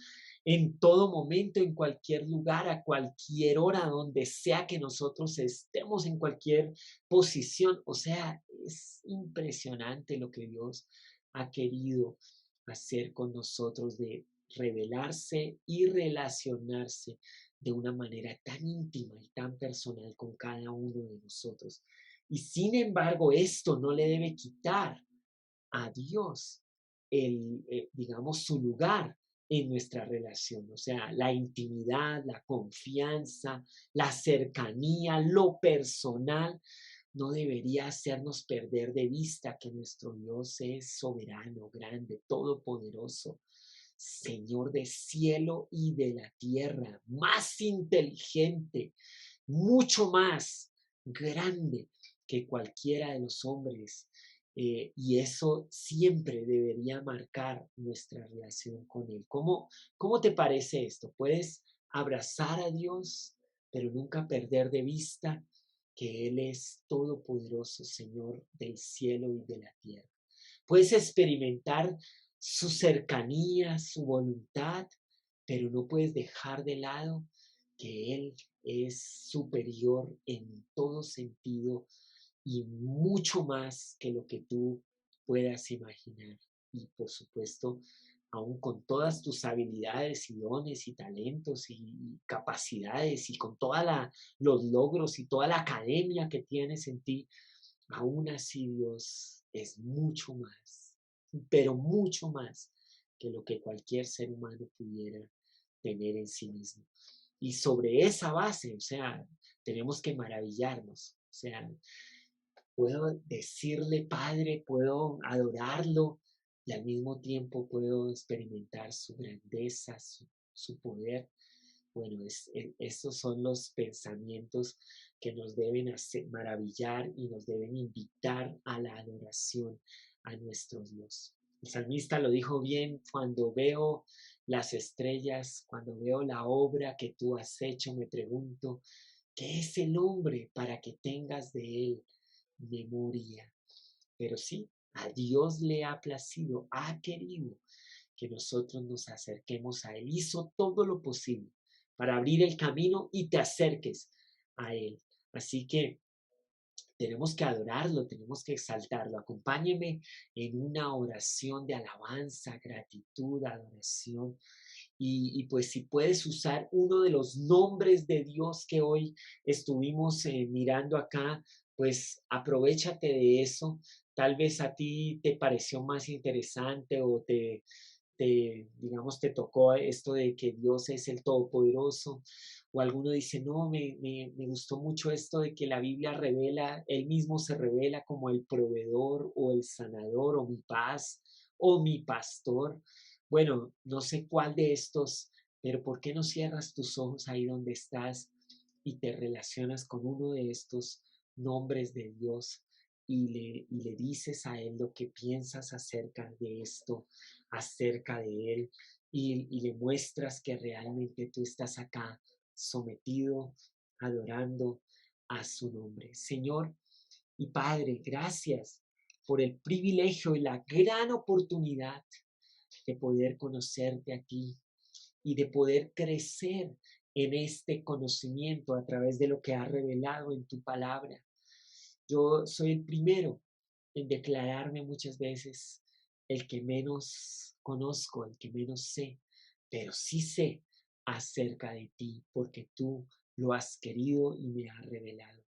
en todo momento, en cualquier lugar, a cualquier hora, donde sea que nosotros estemos, en cualquier posición. O sea, es impresionante lo que Dios ha querido hacer con nosotros, de revelarse y relacionarse de una manera tan íntima y tan personal con cada uno de nosotros. Y sin embargo, esto no le debe quitar a Dios digamos, su lugar en nuestra relación. O sea, la intimidad, la confianza, la cercanía, lo personal, no debería hacernos perder de vista que nuestro Dios es soberano, grande, todopoderoso, Señor del cielo y de la tierra, más inteligente, mucho más grande que cualquiera de los hombres. Y eso siempre debería marcar nuestra relación con Él. ¿Cómo te parece esto? ¿Puedes abrazar a Dios, pero nunca perder de vista que Él es todopoderoso, Señor del cielo y de la tierra? Puedes experimentar su cercanía, su voluntad, pero no puedes dejar de lado que Él es superior en todo sentido y mucho más que lo que tú puedas imaginar. Y por supuesto, aún con todas tus habilidades y dones y talentos y capacidades y con todos los logros y toda la academia que tienes en ti, aún así Dios es mucho más, pero mucho más que lo que cualquier ser humano pudiera tener en sí mismo. Y sobre esa base, o sea, tenemos que maravillarnos. O sea, puedo decirle Padre, puedo adorarlo y al mismo tiempo puedo experimentar su grandeza, su poder. Bueno, estos son los pensamientos que nos deben hacer maravillar y nos deben invitar a la adoración a nuestro Dios. El salmista lo dijo bien: cuando veo las estrellas, cuando veo la obra que tú has hecho, me pregunto, ¿qué es el hombre para que tengas de él memoria? Pero sí, a Dios le ha placido, ha querido que nosotros nos acerquemos a Él. Hizo todo lo posible para abrir el camino y te acerques a Él. Así que tenemos que adorarlo, tenemos que exaltarlo. Acompáñeme en una oración de alabanza, gratitud, adoración. Y pues si puedes usar uno de los nombres de Dios que hoy estuvimos mirando acá, pues aprovéchate de eso. Tal vez a ti te pareció más interesante o digamos, te tocó esto de que Dios es el Todopoderoso, o alguno dice, no, me gustó mucho esto de que la Biblia revela, Él mismo se revela como el proveedor o el sanador o mi paz o mi pastor. Bueno, no sé cuál de estos, pero ¿por qué no cierras tus ojos ahí donde estás y te relacionas con uno de estos nombres de Dios y le dices a Él lo que piensas acerca de esto, acerca de Él? y le muestras que realmente tú estás acá sometido, adorando a su nombre. Señor y Padre, gracias por el privilegio y la gran oportunidad de poder conocerte a ti y de poder crecer en este conocimiento a través de lo que has revelado en tu palabra. Yo soy el primero en declararme muchas veces el que menos conozco, el que menos sé, pero sí sé acerca de ti porque tú lo has querido y me has revelado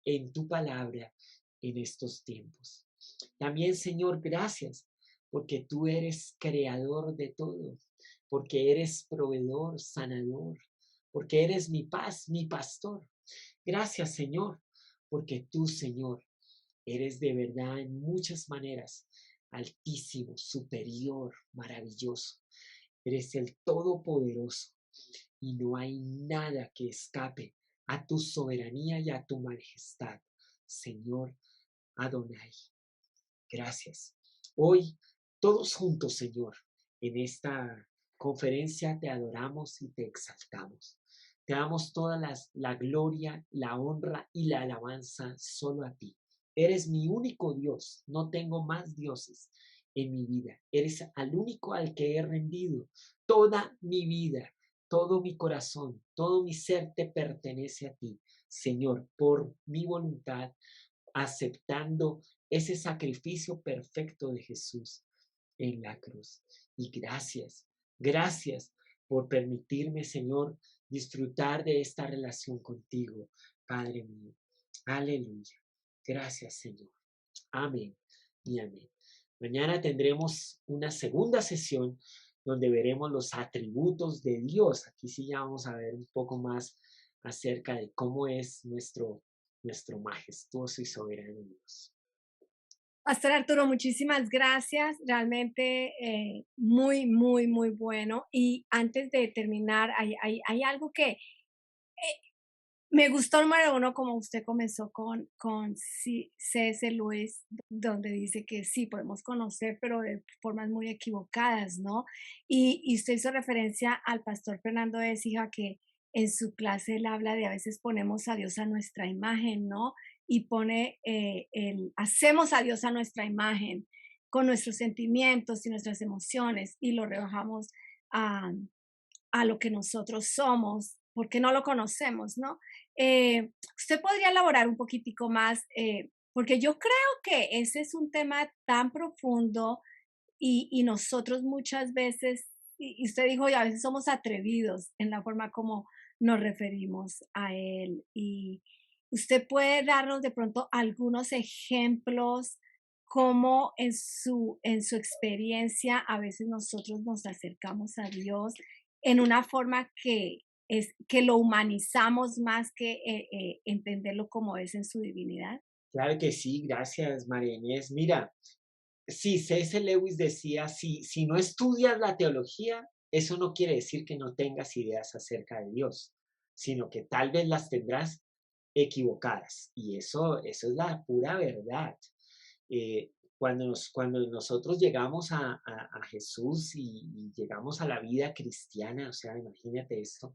en tu palabra en estos tiempos. También, Señor, gracias porque tú eres creador de todo, porque eres proveedor, sanador, porque eres mi paz, mi pastor. Gracias, Señor, porque tú, Señor, eres de verdad en muchas maneras altísimo, superior, maravilloso. Eres el Todopoderoso y no hay nada que escape a tu soberanía y a tu majestad, Señor Adonai. Gracias. Hoy, todos juntos, Señor, en esta conferencia te adoramos y te exaltamos. Te damos toda la gloria, la honra y la alabanza solo a ti. Eres mi único Dios, no tengo más dioses en mi vida. Eres al único al que he rendido toda mi vida, todo mi corazón, todo mi ser te pertenece a ti, Señor, por mi voluntad, aceptando ese sacrificio perfecto de Jesús en la cruz. Y gracias, gracias por permitirme, Señor, disfrutar de esta relación contigo, Padre mío. Aleluya. Gracias, Señor. Amén y amén. Mañana tendremos una segunda sesión donde veremos los atributos de Dios. Aquí sí ya vamos a ver un poco más acerca de cómo es nuestro majestuoso y soberano Dios. Pastor Arturo, muchísimas gracias. Realmente muy, muy, muy bueno. Y antes de terminar, hay algo que me gustó, número uno, como usted comenzó con C.S. Lewis, donde dice que sí, podemos conocer, pero de formas muy equivocadas, ¿no? Y usted hizo referencia al pastor Fernando Écija, que en su clase él habla de a veces ponemos a Dios a nuestra imagen, ¿no? Y pone hacemos a Dios a nuestra imagen, con nuestros sentimientos y nuestras emociones, y lo rebajamos a, a lo que nosotros somos, porque no lo conocemos, ¿no? Usted podría elaborar un poquitico más, porque yo creo que ese es un tema tan profundo y nosotros muchas veces, y usted dijo, y a veces somos atrevidos en la forma como nos referimos a él. Y usted puede darnos de pronto algunos ejemplos cómo en su experiencia a veces nosotros nos acercamos a Dios en una forma que lo humanizamos más que entenderlo como es en su divinidad. Claro que sí, gracias, María Inés. Mira, sí, C.S. Lewis decía, si no estudias la teología, eso no quiere decir que no tengas ideas acerca de Dios, sino que tal vez las tendrás equivocadas. Y eso es la pura verdad. Cuando nosotros llegamos a Jesús y llegamos a la vida cristiana, o sea, imagínate esto,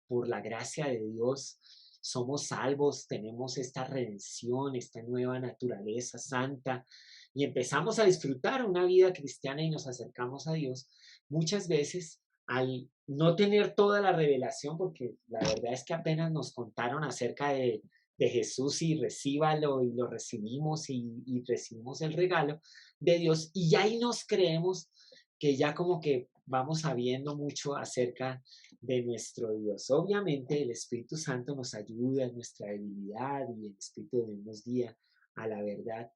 por la gracia de Dios, somos salvos, tenemos esta redención, esta nueva naturaleza santa y empezamos a disfrutar una vida cristiana y nos acercamos a Dios, muchas veces al no tener toda la revelación, porque la verdad es que apenas nos contaron acerca de Jesús y recíbalo y lo recibimos y recibimos el regalo de Dios y ya ahí nos creemos que ya como que vamos sabiendo mucho acerca de nuestro Dios. Obviamente el Espíritu Santo nos ayuda en nuestra debilidad y el Espíritu de Dios nos guía a la verdad,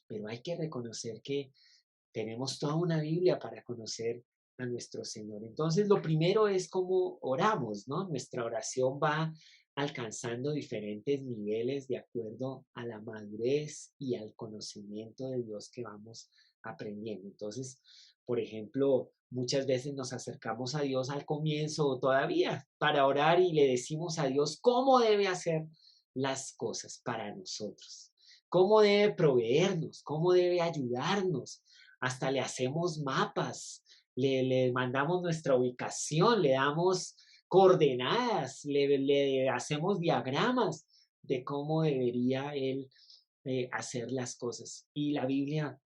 pero hay que reconocer que tenemos toda una Biblia para conocer a nuestro Señor. Entonces, lo primero es cómo oramos, ¿no? Nuestra oración va alcanzando diferentes niveles de acuerdo a la madurez y al conocimiento de Dios que vamos aprendiendo. Entonces, por ejemplo, muchas veces nos acercamos a Dios al comienzo o todavía para orar y le decimos a Dios cómo debe hacer las cosas para nosotros, cómo debe proveernos, cómo debe ayudarnos. Hasta le hacemos mapas, le mandamos nuestra ubicación, le damos coordenadas, le hacemos diagramas de cómo debería él hacer las cosas. Y la Biblia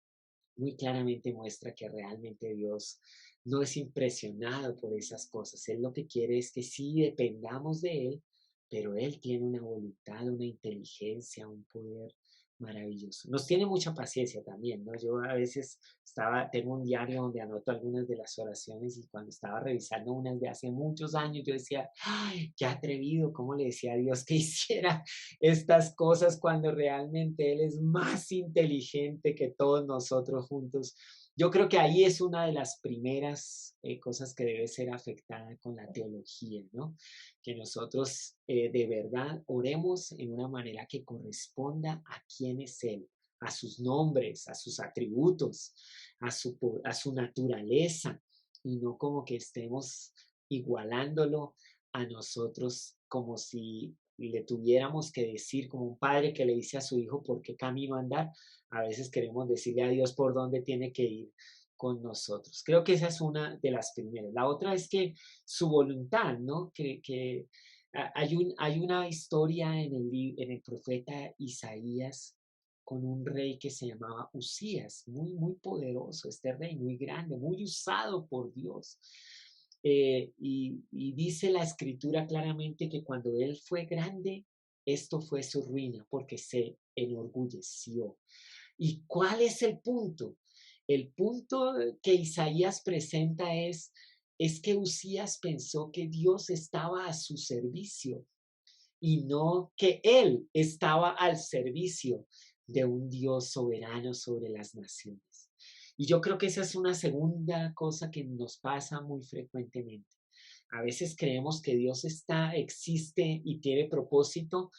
muy claramente muestra que realmente Dios no es impresionado por esas cosas. Él lo que quiere es que sí dependamos de Él, pero Él tiene una voluntad, una inteligencia, un poder maravilloso. Nos tiene mucha paciencia también, ¿no? Yo a veces tengo un diario donde anoto algunas de las oraciones y cuando estaba revisando unas de hace muchos años, yo decía, ay, qué atrevido, cómo le decía a Dios que hiciera estas cosas cuando realmente Él es más inteligente que todos nosotros juntos. Yo creo que ahí es una de las primeras cosas que debe ser afectada con la teología, ¿no? Que nosotros de verdad oremos en una manera que corresponda a quién es Él, a sus nombres, a sus atributos, a su naturaleza, y no como que estemos igualándolo a nosotros como si le tuviéramos que decir, como un padre que le dice a su hijo por qué camino andar, a veces queremos decirle a Dios por dónde tiene que ir con nosotros. Creo que esa es una de las primeras. La otra es que su voluntad, ¿no? Hay una historia en el profeta Isaías con un rey que se llamaba Usías, muy, muy poderoso, este rey, muy grande, muy usado por Dios. Y dice la escritura claramente que cuando él fue grande, esto fue su ruina porque se enorgulleció. ¿Y cuál es el punto? El punto que Isaías presenta es que Usías pensó que Dios estaba a su servicio y no que él estaba al servicio de un Dios soberano sobre las naciones. Y yo creo que esa es una segunda cosa que nos pasa muy frecuentemente. A veces creemos que Dios existe y tiene propósito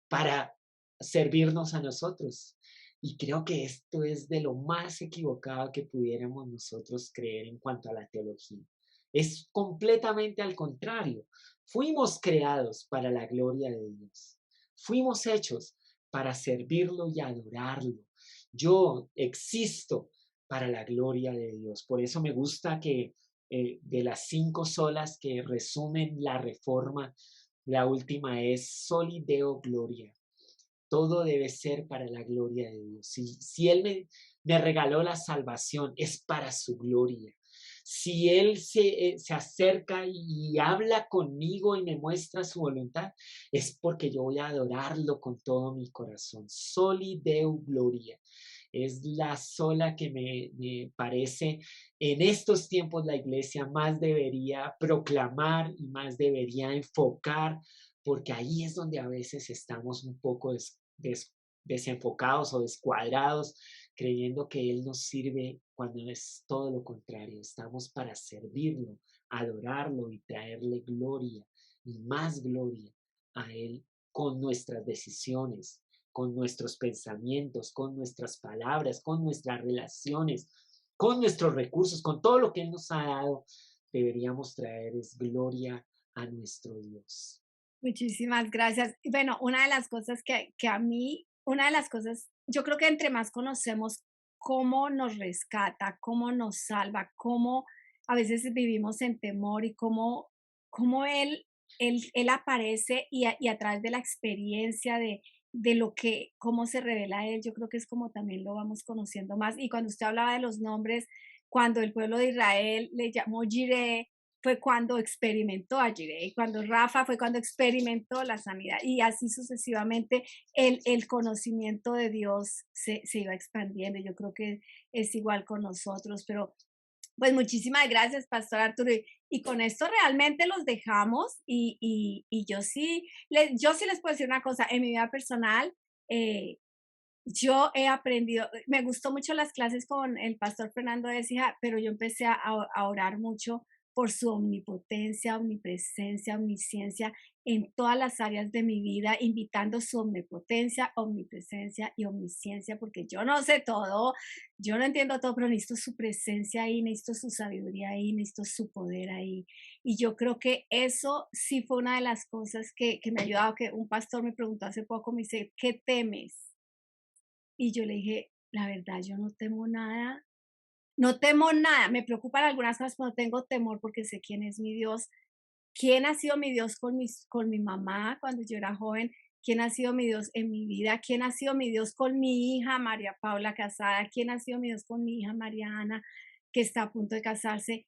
para servirnos a nosotros. Y creo que esto es de lo más equivocado que pudiéramos nosotros creer en cuanto a la teología. Es completamente al contrario. Fuimos creados para la gloria de Dios. Fuimos hechos para servirlo y adorarlo. Yo existo para la gloria de Dios. Por eso me gusta que de las 5 solas que resumen la reforma, la última es Soli Deo Gloria. Todo debe ser para la gloria de Dios. Si Él me regaló la salvación, es para su gloria. Si Él se acerca y habla conmigo y me muestra su voluntad, es porque yo voy a adorarlo con todo mi corazón. Soli Deo Gloria. Es la sola que me parece en estos tiempos la iglesia más debería proclamar y más debería enfocar, porque ahí es donde a veces estamos un poco desenfocados o descuadrados, creyendo que Él nos sirve cuando es todo lo contrario. Estamos para servirlo, adorarlo y traerle gloria y más gloria a Él con nuestras decisiones, con nuestros pensamientos, con nuestras palabras, con nuestras relaciones, con nuestros recursos, con todo lo que Él nos ha dado. Deberíamos traer es gloria a nuestro Dios. Muchísimas gracias. Y bueno, una de las cosas que a mí, una de las cosas, yo creo que entre más conocemos cómo nos rescata, cómo nos salva, cómo a veces vivimos en temor y cómo él aparece y a través de la experiencia de lo que, cómo se revela él, yo creo que es como también lo vamos conociendo más. Y cuando usted hablaba de los nombres, cuando el pueblo de Israel le llamó Jireh, fue cuando experimentó a Jireh, cuando Rafa fue cuando experimentó la sanidad y así sucesivamente el conocimiento de Dios se iba expandiendo. Yo creo que es igual con nosotros, pero pues muchísimas gracias, Pastor Arturo. Y con esto realmente los dejamos y yo sí les puedo decir una cosa, en mi vida personal, eh, yo he aprendido, me gustó mucho las clases con el pastor Fernando de Écija, pero yo empecé a orar mucho por su omnipotencia, omnipresencia, omnisciencia en todas las áreas de mi vida, invitando su omnipotencia, omnipresencia y omnisciencia, porque yo no sé todo, yo no entiendo todo, pero necesito su presencia ahí, necesito su sabiduría ahí, necesito su poder ahí. Y yo creo que eso sí fue una de las cosas que me ha ayudado, que un pastor me preguntó hace poco, me dice, ¿qué temes? Y yo le dije, la verdad, yo no temo nada, No temo nada, me preocupan algunas cosas, pero no tengo temor porque sé quién es mi Dios. ¿Quién ha sido mi Dios con mi mamá cuando yo era joven? ¿Quién ha sido mi Dios en mi vida? ¿Quién ha sido mi Dios con mi hija María Paula casada? ¿Quién ha sido mi Dios con mi hija Mariana que está a punto de casarse?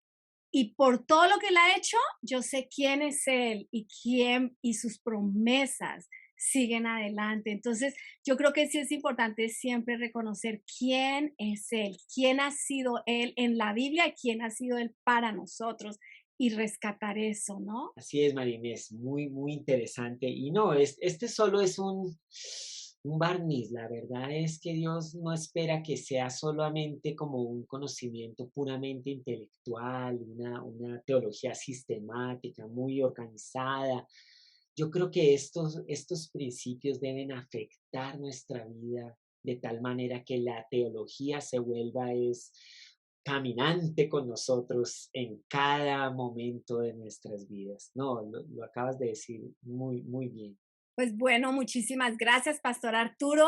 Y por todo lo que él ha hecho, yo sé quién es él y quién y sus promesas siguen adelante. Entonces, yo creo que sí es importante siempre reconocer quién es él, quién ha sido él en la Biblia y quién ha sido él para nosotros y rescatar eso, ¿no? Así es, María Inés, muy, muy interesante. Y no, este solo es un barniz. La verdad es que Dios no espera que sea solamente como un conocimiento puramente intelectual, una teología sistemática, muy organizada. Yo creo que estos principios deben afectar nuestra vida de tal manera que la teología se vuelva es caminante con nosotros en cada momento de nuestras vidas. No, lo acabas de decir muy, muy bien. Pues bueno, muchísimas gracias, Pastor Arturo.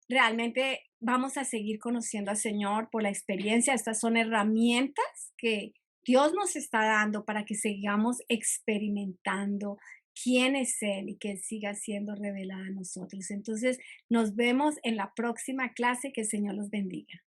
Realmente vamos a seguir conociendo al Señor por la experiencia. Estas son herramientas que Dios nos está dando para que sigamos experimentando quién es Él y que Él siga siendo revelado a nosotros. Entonces, nos vemos en la próxima clase. Que el Señor los bendiga.